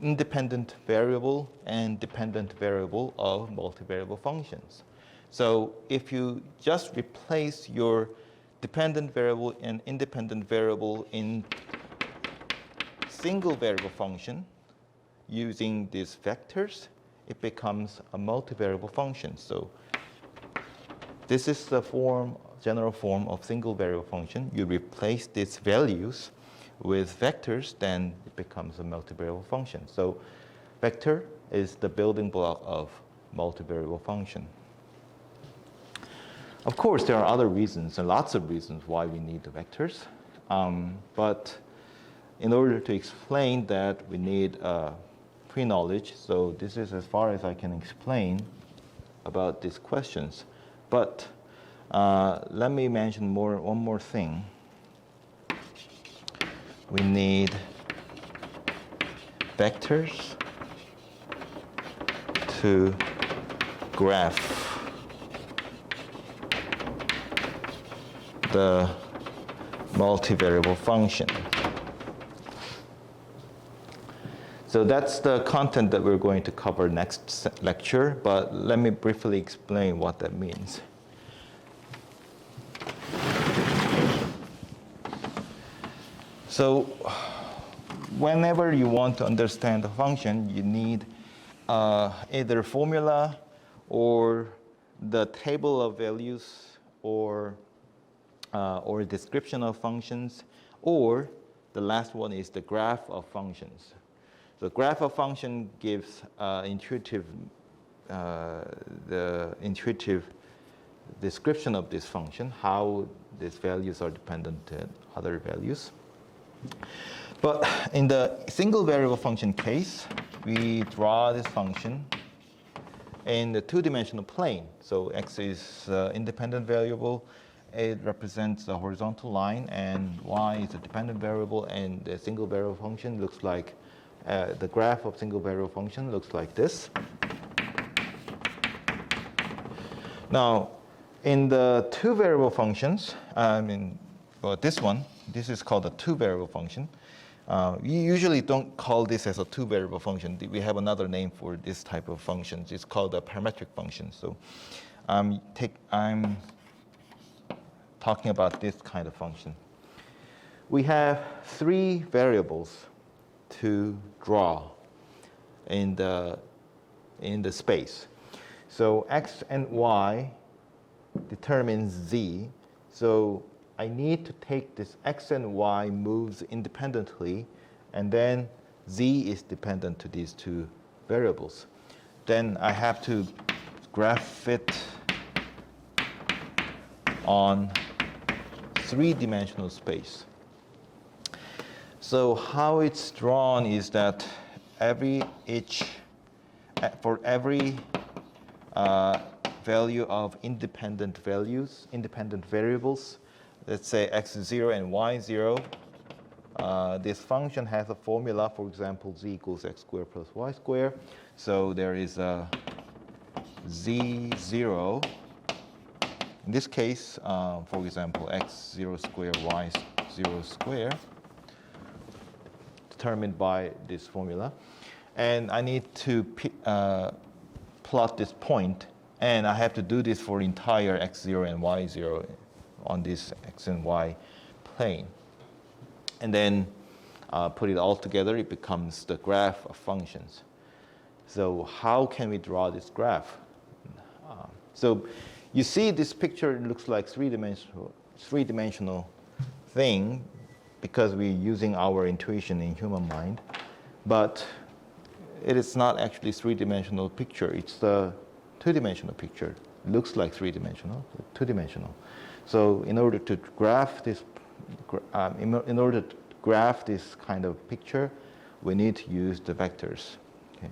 independent variable and dependent variable of multivariable functions. So if you just replace your dependent variable and independent variable in single variable function using these vectors, it becomes a multivariable function. So this is the general form of single variable function. You replace these values with vectors, then it becomes a multivariable function. So vector is the building block of multivariable function. Of course, there are other reasons and lots of reasons why we need the vectors. But in order to explain that, we need pre-knowledge. So this is as far as I can explain about these questions. But let me mention one more thing. We need vectors to graph the multivariable function. So that's the content that we're going to cover next lecture, but let me briefly explain what that means. So whenever you want to understand a function, you need either formula or the table of values or description of functions, or the last one is the graph of functions. The graph of function gives the intuitive description of this function, how these values are dependent on other values. But in the single variable function case, we draw this function in the two-dimensional plane. So x is independent variable. It represents the horizontal line, and y is a dependent variable, and the single variable function looks like, the graph of single variable function looks like this. Now, in the two variable functions, this is called a two variable function. You usually don't call this as a two variable function. We have another name for this type of functions. It's called a parametric function. So I'm talking about this kind of function. We have three variables to draw in the space. So x and y determines z. So I need to take this x and y moves independently, and then z is dependent to these two variables. Then I have to graph it on three-dimensional space. So how it's drawn is that for every value of independent variables, let's say x0 and y0, this function has a formula, for example, z equals x squared plus y squared. So there is a z0. In this case, for example, x0 squared, y0 squared, determined by this formula. And I need to plot this point, and I have to do this for entire x0 and y0 on this x and y plane. And then put it all together, it becomes the graph of functions. So how can we draw this graph? So you see this picture looks like three-dimensional thing because we're using our intuition in human mind, but it is not actually three-dimensional picture. It's a two-dimensional picture. It looks like three-dimensional, two-dimensional. So in order to graph this, kind of picture, we need to use the vectors. Okay.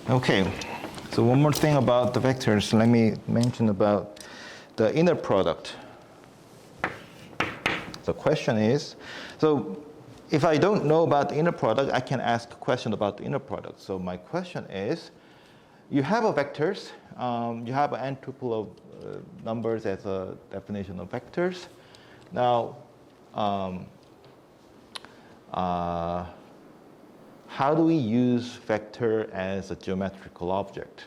Okay, so one more thing about the vectors. Let me mention about the inner product. The question is, so if I don't know about the inner product, I can ask a question about the inner product. So my question is, you have a vectors, you have an n tuple of numbers as a definition of vectors. Now, how do we use vector as a geometrical object?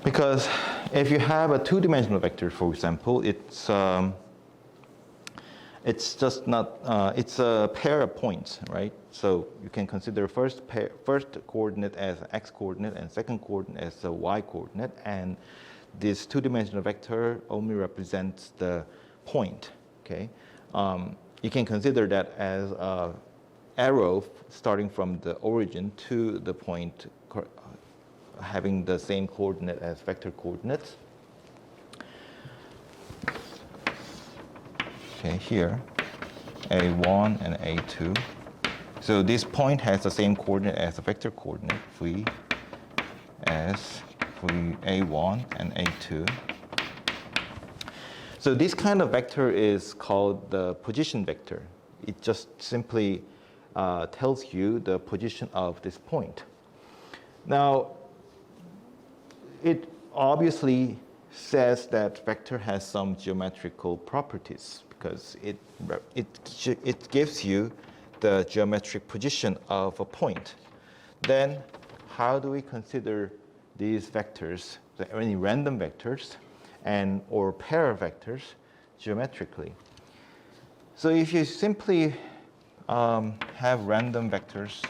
Because if you have a two-dimensional vector, for example, it's just not, it's a pair of points, right? So you can consider first coordinate as an x coordinate and second coordinate as a y coordinate. And this two-dimensional vector only represents the point, okay? You can consider that as an arrow starting from the origin to the point having the same coordinate as vector coordinates. Okay, here, A1 and A2. So this point has the same coordinate as the vector coordinate, phi A1 and A2. So this kind of vector is called the position vector. It just simply tells you the position of this point. Now, it obviously says that vector has some geometrical properties because it gives you the geometric position of a point. Then how do we consider these vectors, any random vectors or pair of vectors geometrically? So if you simply have random vectors,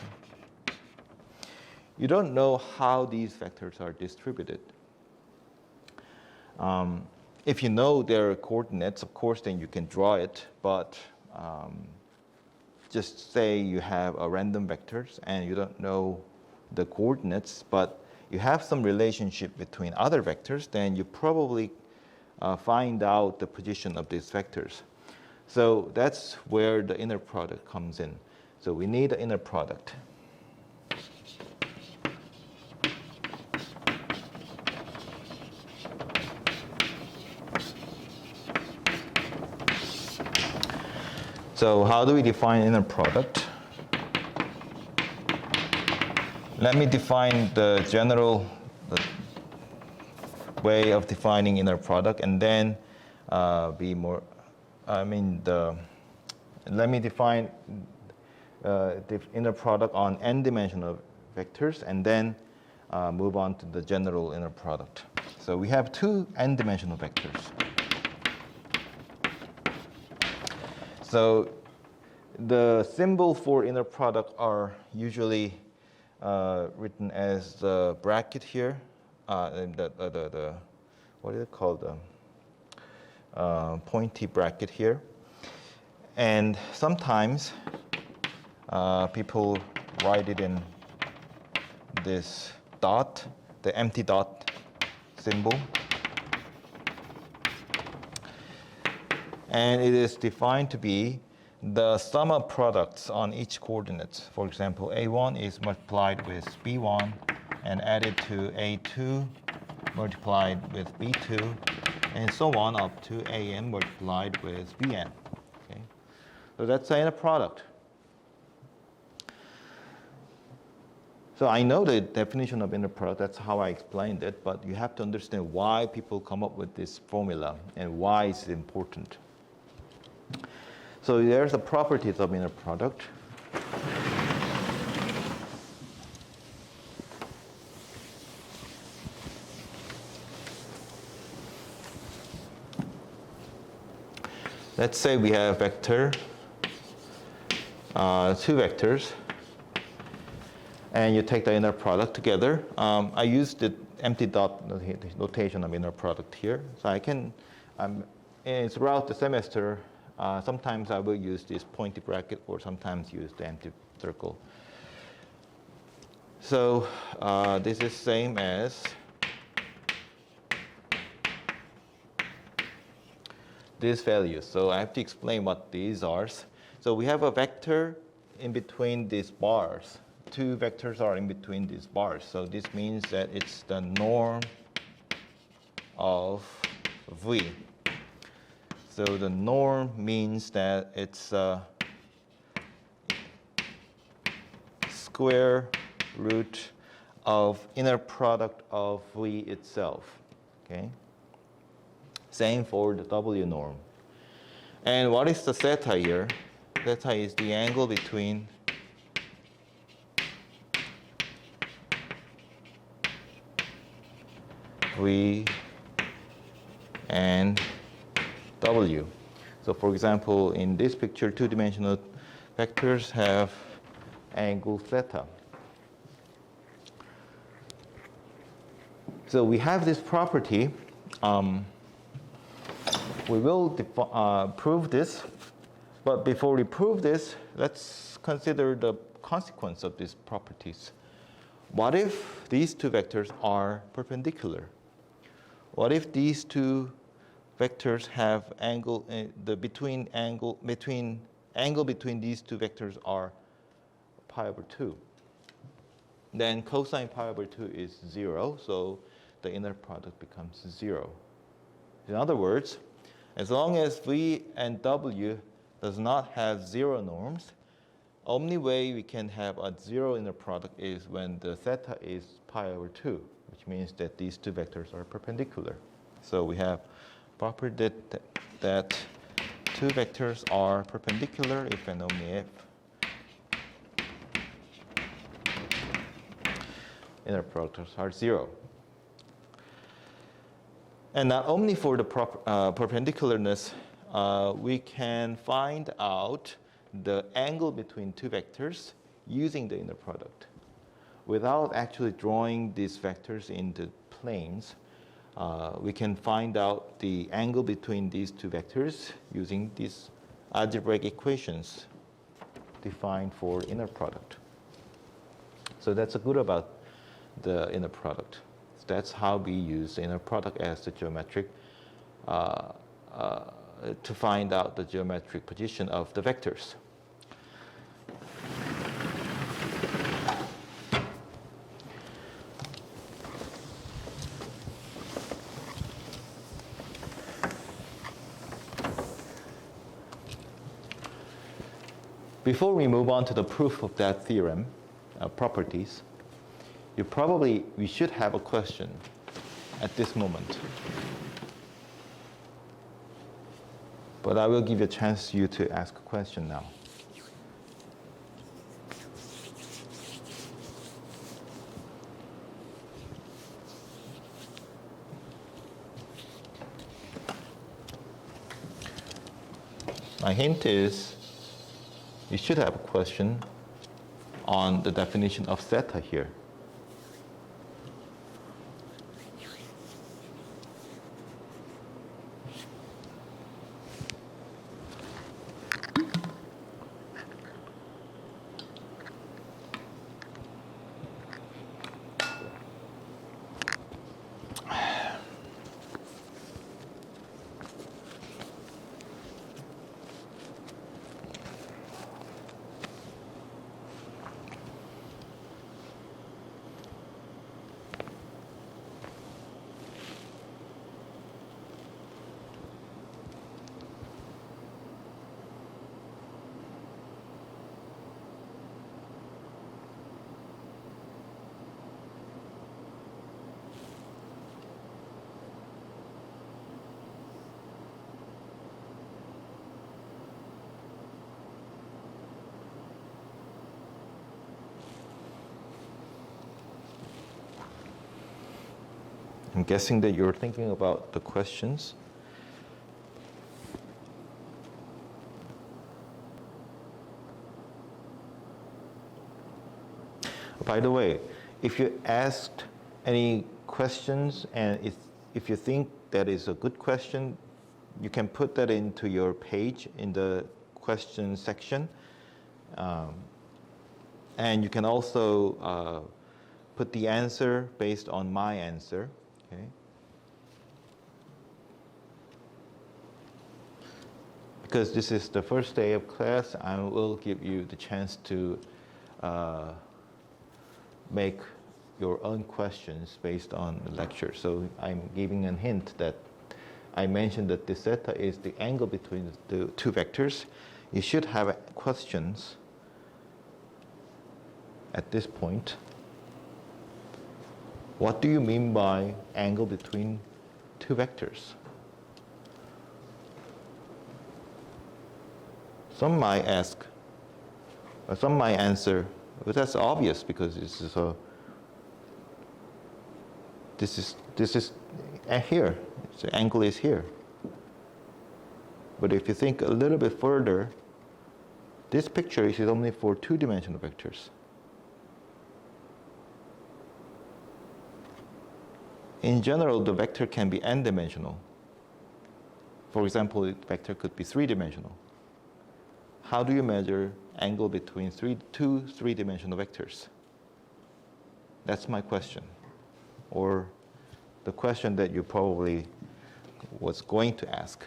you don't know how these vectors are distributed. If you know their coordinates, of course, then you can draw it. But just say you have a random vectors and you don't know the coordinates, but you have some relationship between other vectors, then you probably find out the position of these vectors. So that's where the inner product comes in. So we need an inner product. So how do we define inner product? Let me define the general way of defining inner product, and then be more. Let me define the inner product on n-dimensional vectors, and then move on to the general inner product. So we have two n-dimensional vectors. So the symbol for inner product are usually written as the bracket here, and what is it called? Pointy bracket here. And sometimes people write it in this dot, the empty dot symbol. And it is defined to be the sum of products on each coordinate. For example, A1 is multiplied with B1 and added to A2 multiplied with B2, and so on up to AN multiplied with BN. Okay? So that's the inner product. So I know the definition of inner product, that's how I explained it, but you have to understand why people come up with this formula and why it's important. So there's the properties of inner product. Let's say we have vector, two vectors, and you take the inner product together. I used the empty dot notation of inner product here. So I can, throughout the semester, sometimes I will use this pointy bracket or sometimes use the empty circle. So this is same as these values. So I have to explain what these are. So we have a vector in between these bars. Two vectors are in between these bars. So this means that it's the norm of V. So the norm means that it's square root of inner product of V itself. Okay. Same for the W norm. And what is the theta here? Theta is the angle between V and W. So for example, in this picture, two-dimensional vectors have angle theta. So we have this property. We will prove this, but before we prove this, let's consider the consequence of these properties. What if these two vectors are perpendicular? What if these two vectors have angle, angle between these two vectors are pi over 2? Then cosine pi over 2 is 0, so the inner product becomes 0. In other words, as long as V and W does not have 0 norms, only way we can have a 0 inner product is when the theta is pi over 2, which means that these two vectors are perpendicular. So we have property that two vectors are perpendicular if and only if inner products are 0. And not only for the perpendicularness, we can find out the angle between two vectors using the inner product. Without actually drawing these vectors into planes, we can find out the angle between these two vectors using these algebraic equations defined for inner product. So that's good about the inner product. That's how we use the inner product as the geometric to find out the geometric position of the vectors. Before we move on to the proof of that theorem, properties, we should have a question. at this moment. But I will give you a chance you to ask a question now. My hint is you should have a question on the definition of zeta here. I'm guessing that you're thinking about the questions. By the way, if you asked any questions and if you think that is a good question, you can put that into your page in the question section. And you can also put the answer based on my answer. Okay. Because this is the first day of class, I will give you the chance to make your own questions based on the lecture. So I'm giving a hint that I mentioned that this zeta is the angle between the two vectors. You should have questions at this point. What do you mean by angle between two vectors? Some might ask, or some might answer, but that's obvious because this is here. The angle is here. But if you think a little bit further, this picture is only for two-dimensional vectors. In general, the vector can be n-dimensional. For example, the vector could be three-dimensional. How do you measure angle between two three-dimensional vectors? That's my question. Or the question that you probably was going to ask.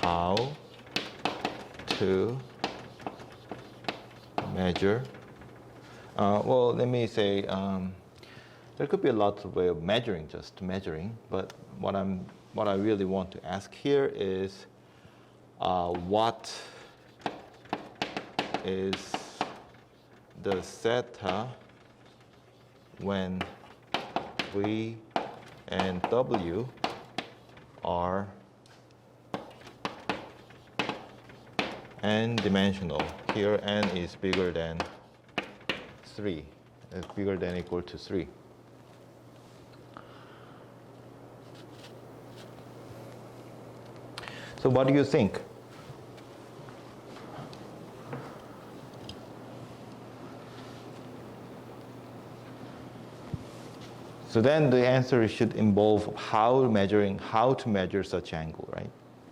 How to measure? Well, let me say, there could be a lot of ways of measuring, just measuring, but what I really want to ask here is, what is the zeta when V and W are n-dimensional? Here n is bigger than 3, is bigger than or equal to 3. So what do you think? So then the answer should involve how to measure such angle, right?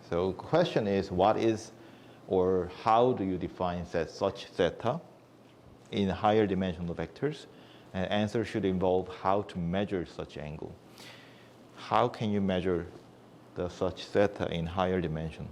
So the question is, what is or how do you define such zeta in higher dimensional vectors? And answer should involve how to measure such angle. How can you measure the such zeta in higher dimension?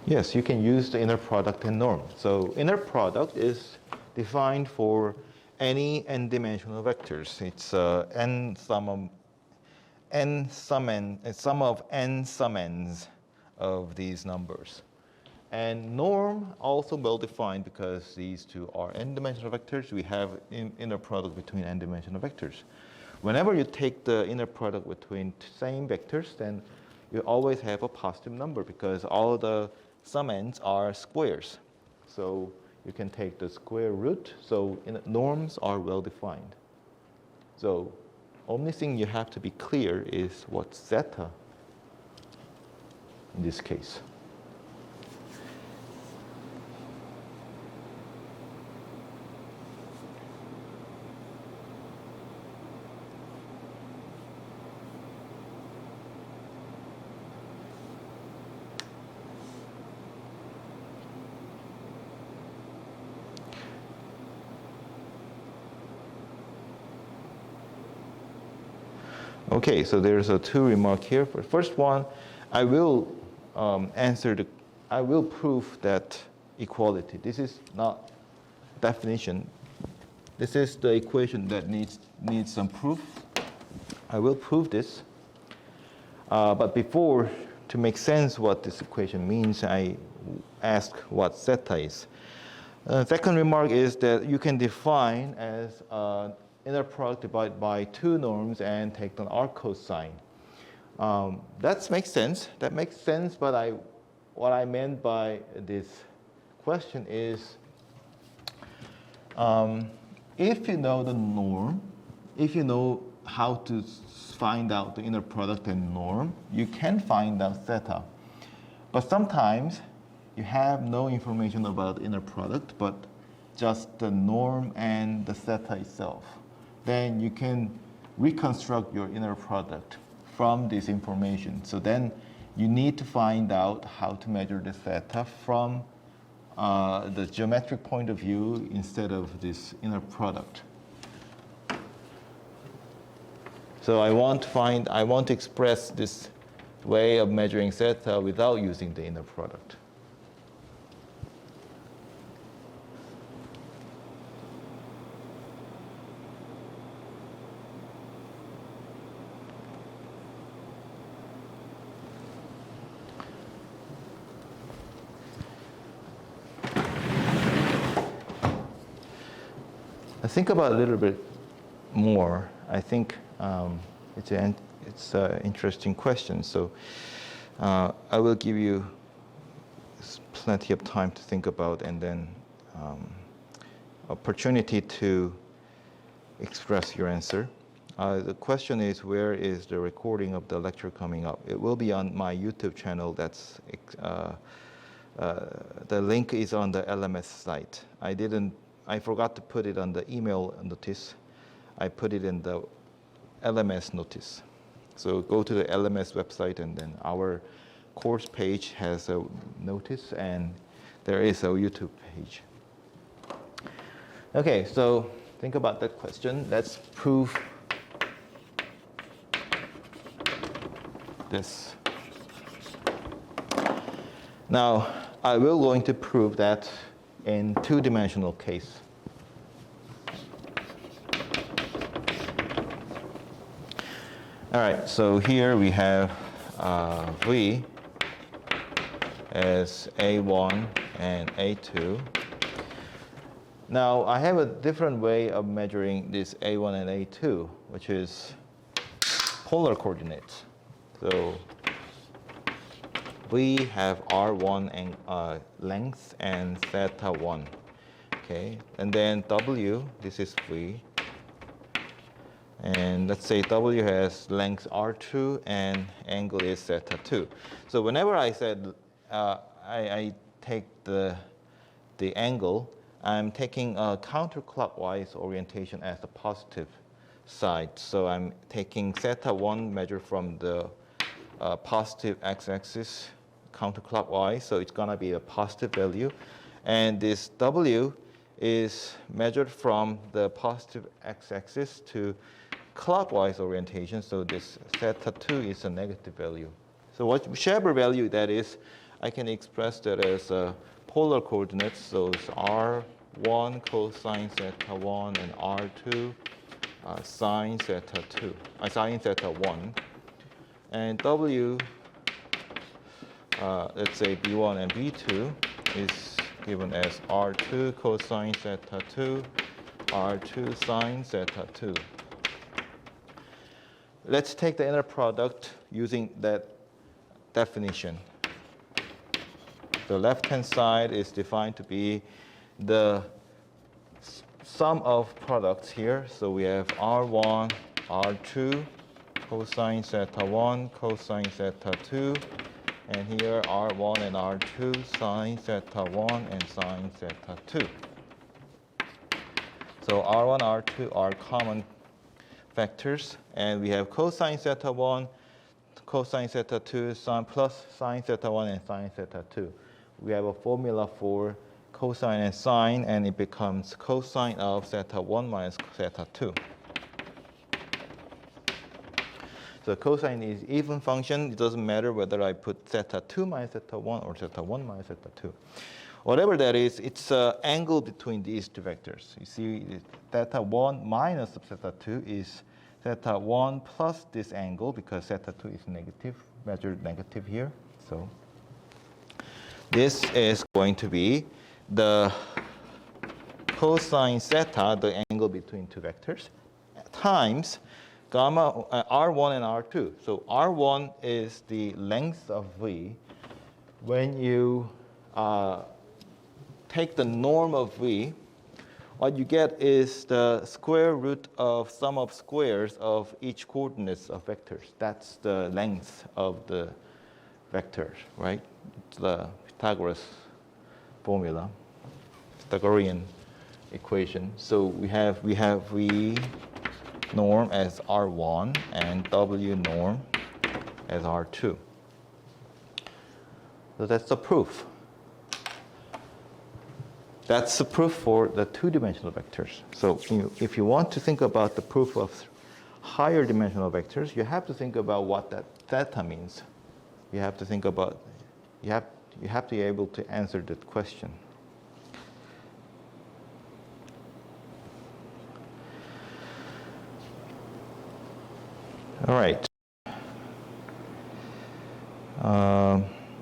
Yes, you can use the inner product and norm. So inner product is defined for any n-dimensional vectors. It's sum of n sum n's of these numbers. And norm also well defined because these two are n-dimensional vectors. We have inner product between n-dimensional vectors. Whenever you take the inner product between same vectors, then you always have a positive number because all the sum n's are squares. So you can take the square root. So norms are well defined. So only thing you have to be clear is what's zeta in this case. Okay, so there's a two remark here. For first one, I will I will prove that equality. This is not definition. This is the equation that needs some proof. I will prove this. But before, to make sense what this equation means, I ask what zeta is. Second remark is that you can define as inner product divided by two norms and take an arc cosine. That makes sense. That makes sense, but what I meant by this question is if you know the norm, if you know how to find out the inner product and norm, you can find out zeta. But sometimes you have no information about inner product, but just the norm and the zeta itself. Then you can reconstruct your inner product from this information. So then you need to find out how to measure the zeta from the geometric point of view instead of this inner product. So I want to express this way of measuring zeta without using the inner product. Think about it a little bit more. I think it's an interesting question. So I will give you plenty of time to think about and then opportunity to express your answer. The question is, where is the recording of the lecture coming up? It will be on my YouTube channel. That's the link is on the LMS site. I forgot to put it on the email notice. I put it in the LMS notice. So go to the LMS website, and then our course page has a notice, and there is a YouTube page. Okay, so think about that question. Let's prove this. Now, I will going to prove that in two-dimensional case. All right, so here we have V as A1 and A2. Now, I have a different way of measuring this A1 and A2, which is polar coordinates. So we have R1 and length and theta 1. Okay, and then W, this is V. And let's say W has length R2 and angle is theta 2. So whenever I said I take the angle, I'm taking a counterclockwise orientation as the positive side. So I'm taking theta 1 measured from the positive x-axis counterclockwise, so it's going to be a positive value. And this W is measured from the positive x-axis to clockwise orientation, so this theta 2 is a negative value. So whichever value that is, I can express that as polar coordinates, so it's R1 1 cosine theta 1 and R2 sine theta 2, sine theta 1. And W, let's say B1 and B2 is given as R2 cosine theta 2, R2 sine theta 2. Let's take the inner product using that definition. The left-hand side is defined to be the sum of products here. So we have R1, R2, cosine theta 1, cosine theta 2. And here R1 and R2, sine theta 1 and sine theta 2. So R1, R2 are common factors. And we have cosine theta 1, cosine theta 2, sine plus sine theta 1 and sine theta 2. We have a formula for cosine and sine, and it becomes cosine of theta 1 minus theta 2. So cosine is even function. It doesn't matter whether I put theta 2 minus theta 1 or theta 1 minus theta 2. Whatever that is, it's an angle between these two vectors. You see, theta 1 minus theta 2 is theta 1 plus this angle, because theta 2 is negative, measured negative here. So this is going to be the cosine theta, the angle between two vectors, times gamma R1 and R2. So R1 is the length of V. When you take the norm of V, what you get is the square root of sum of squares of each coordinates of vectors. That's the length of the vectors, right? It's the Pythagoras formula, Pythagorean equation. So we have V norm as R1 and W norm as R2. So that's the proof. That's the proof for the two-dimensional vectors. So if you want to think about the proof of higher dimensional vectors, you have to think about what that theta means. You have to think about, you have to be able to answer that question. All right.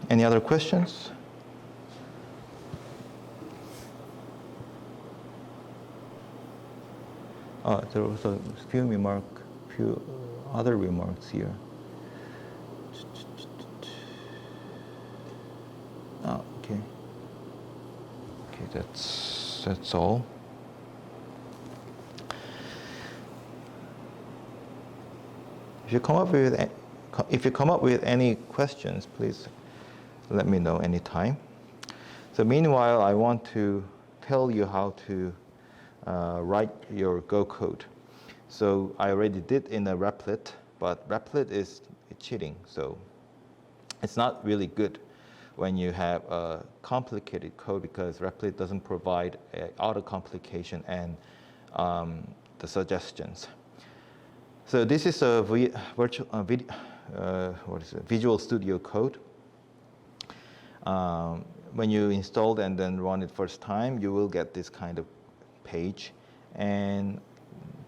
Any other questions? There was a few other remarks here. Oh, okay. Okay, that's all. If you come up with any questions, please let me know anytime. So meanwhile, I want to tell you how to write your Go code. So I already did in a Replit, but Replit is cheating. So it's not really good when you have a complicated code, because Replit doesn't provide auto complication and the suggestions. So this is a Visual Studio Code. When you install and then run it first time, you will get this kind of page, and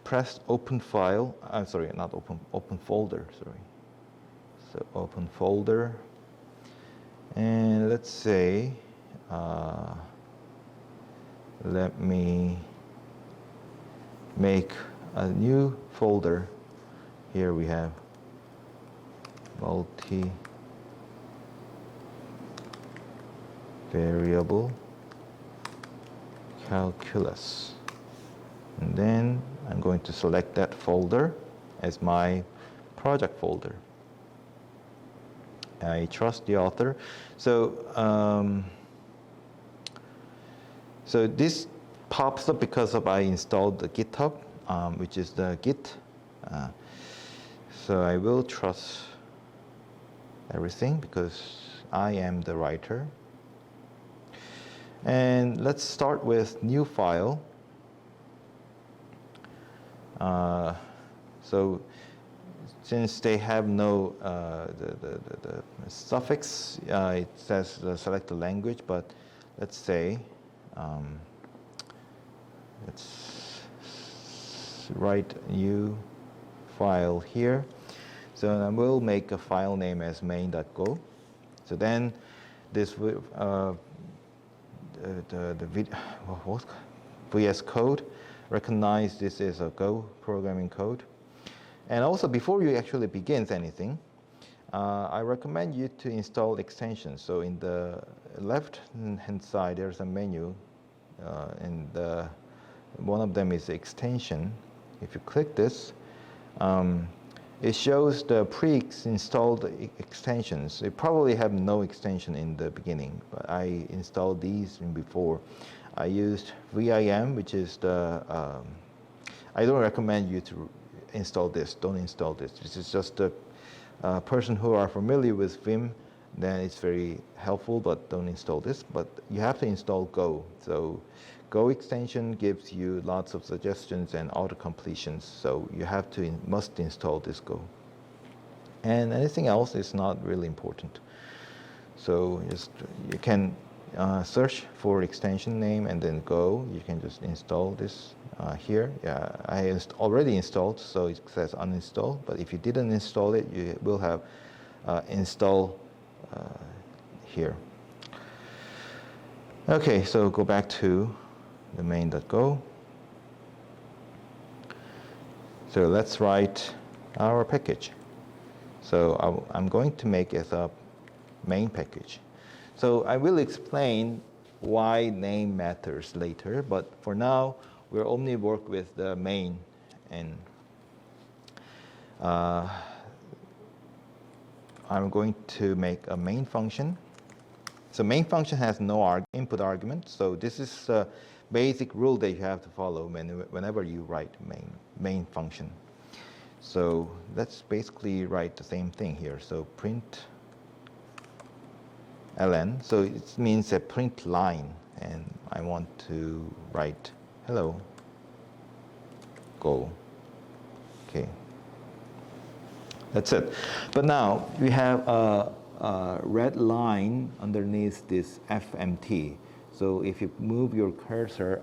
press open file. I'm sorry, not open folder. Sorry. So open folder, and let's say let me make a new folder. Here we have Multivariable Calculus. And then I'm going to select that folder as my project folder. I trust the author. So, so this pops up because I installed the GitHub, which is the Git. So I will trust everything because I am the writer. And let's start with new file. So since they have no the suffix, it says select the language, but let's say let's write a new file here. So I will make a file name as main.go. So then this will, VS Code recognize this as a Go programming code. And also before you actually begin anything, I recommend you to install extensions. So in the left hand side there's a menu and one of them is extension. If you click this, it shows the pre-installed extensions. It probably have no extension in the beginning, but I installed these in before. I used VIM, which is the, I don't recommend you to install this. Don't install this. This is just a person who are familiar with Vim, then it's very helpful, but don't install this. But you have to install Go. So Go extension gives you lots of suggestions and auto completions. So you have to must install this Go. And anything else is not really important. So just you can search for extension name and then Go. You can just install this here. Yeah, I already installed, so it says uninstall. But if you didn't install it, you will have install here. Okay, so go back to the main.go. So let's write our package. So I'm going to make it a main package. So I will explain why name matters later, but for now, we'll only work with the main. And I'm going to make a main function. So main function has no input argument. So this is a basic rule that you have to follow whenever you write main function. So let's basically write the same thing here. So print ln. So it means a print line, and I want to write hello Go. Okay, that's it. But now we have a red line underneath this FMT. So if you move your cursor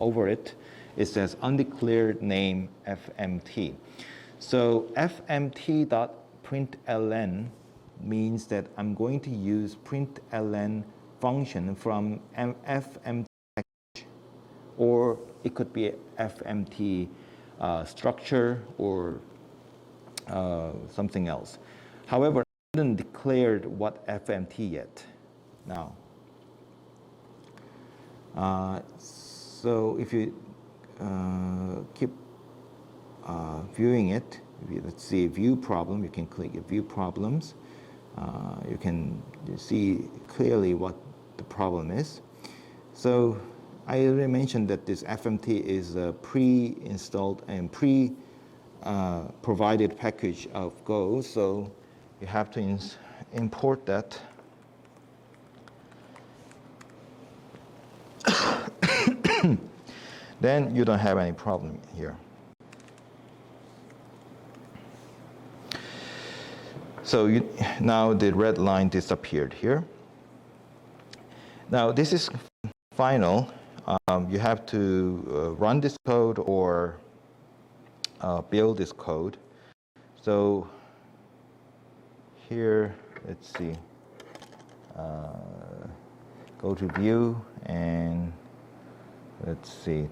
over it, it says undeclared name FMT. So fmt.println means that I'm going to use println function from fmt package, or it could be fmt structure or something else. However, I haven't declared what fmt yet. Now, so if you keep viewing it, let's see view problem, you can click view problems. You can see clearly what the problem is. So I already mentioned that this FMT is a pre-installed and provided package of Go. So you have to import that. Then you don't have any problem here. So now the red line disappeared here. Now this is final. You have to run this code or build this code. So here, let's see. Go to view and let's see.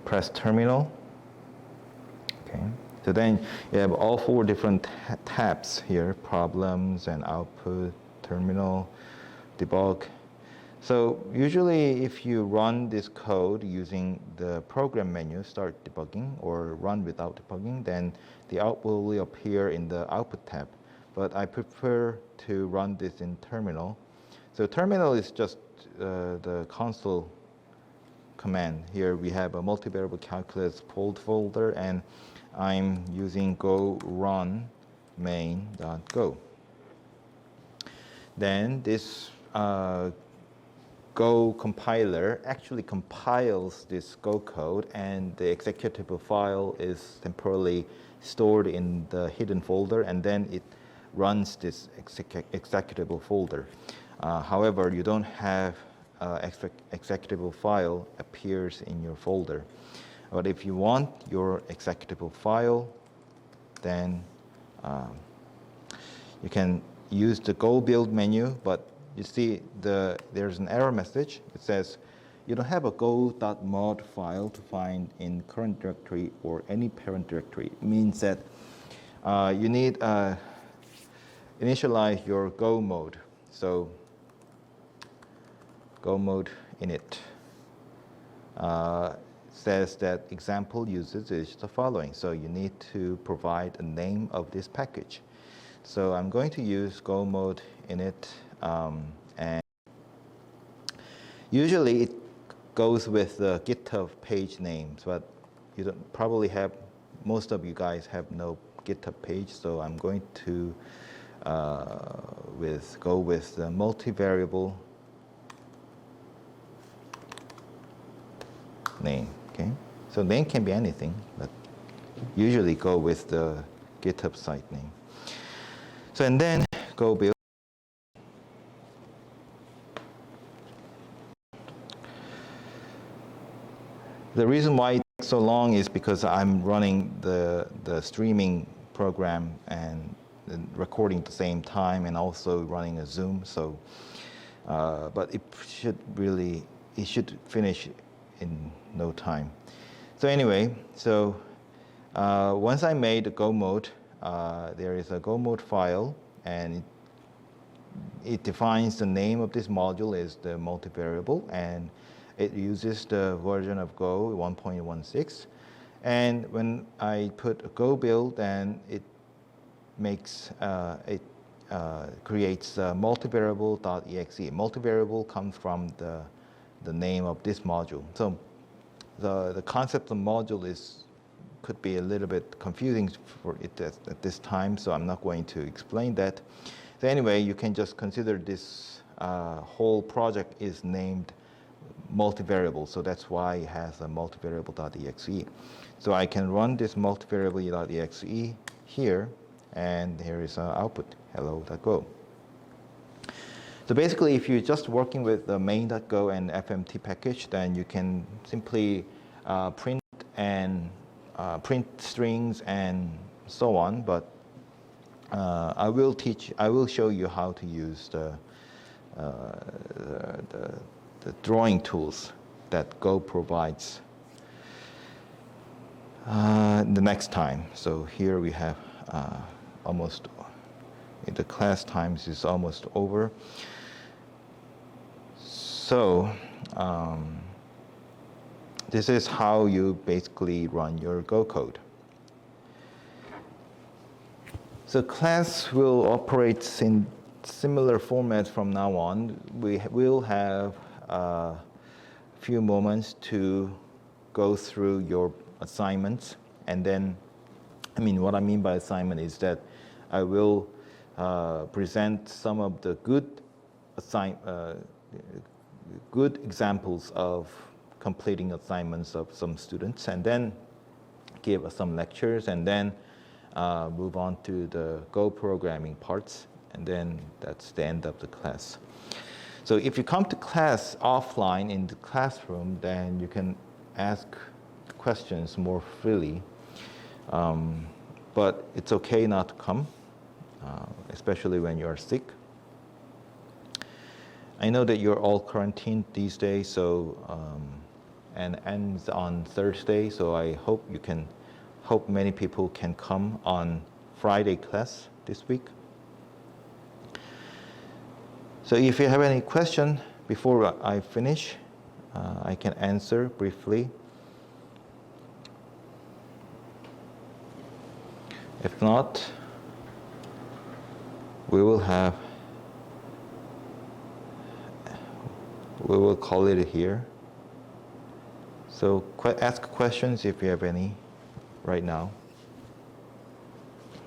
Press terminal. Okay. So then you have all four different tabs here: problems and output, terminal, debug. So usually if you run this code using the program menu, start debugging, or run without debugging, then the output will appear in the output tab. But I prefer to run this in terminal. So terminal is just the console command. Here we have a multivariable calculus folder, and I'm using go run main.go. Then this Go compiler actually compiles this Go code, and the executable file is temporarily stored in the hidden folder, and then it runs this executable folder. However, you don't have executable file appears in your folder. But if you want your executable file, then you can use the Go Build menu, but you see there's an error message. It says you don't have a go.mod file to find in current directory or any parent directory. It means that you need initialize your Go mode. So Go mode init says that example usage is the following. So you need to provide a name of this package. So I'm going to use Go mode init, and usually it goes with the GitHub page names, but you don't probably have, most of you guys have no GitHub page, so I'm going to go with the multivariable name. Okay, so name can be anything, but usually go with the GitHub site name. So and then Go build. The reason why it takes so long is because I'm running the streaming program and recording at the same time, and also running a Zoom. So, but it should finish in no time. So anyway, so once I made the Go mode, there is a Go mode file, and it defines the name of this module is the multivariable, and it uses the version of Go 1.16. And when I put Go build, then it makes creates multivariable.exe. Multivariable comes from the name of this module. So the concept of module could be a little bit confusing for it at this time, so I'm not going to explain that. So anyway, you can just consider this whole project is named multivariable, so that's why it has a multivariable.exe. So I can run this multivariable.exe here, and here is an output, hello.go. So basically, if you're just working with the main.go and FMT package, then you can simply print strings and so on. But I will show you how to use the drawing tools that Go provides the next time. So here we have almost, the class times is almost over. So this is how you basically run your Go code. So class will operate in similar format from now on. We will have a few moments to go through your assignments, and then, what I mean by assignment is that I will present some of the good examples of completing assignments of some students, and then give some lectures, and then move on to the Go programming parts, and then that's the end of the class. So if you come to class offline in the classroom, then you can ask questions more freely, but it's okay not to come, especially when you're sick. I know that you're all quarantined these days, so and ends on Thursday. So I hope many people can come on Friday class this week. So if you have any question before I finish, I can answer briefly. If not, we will call it here. So ask questions if you have any right now.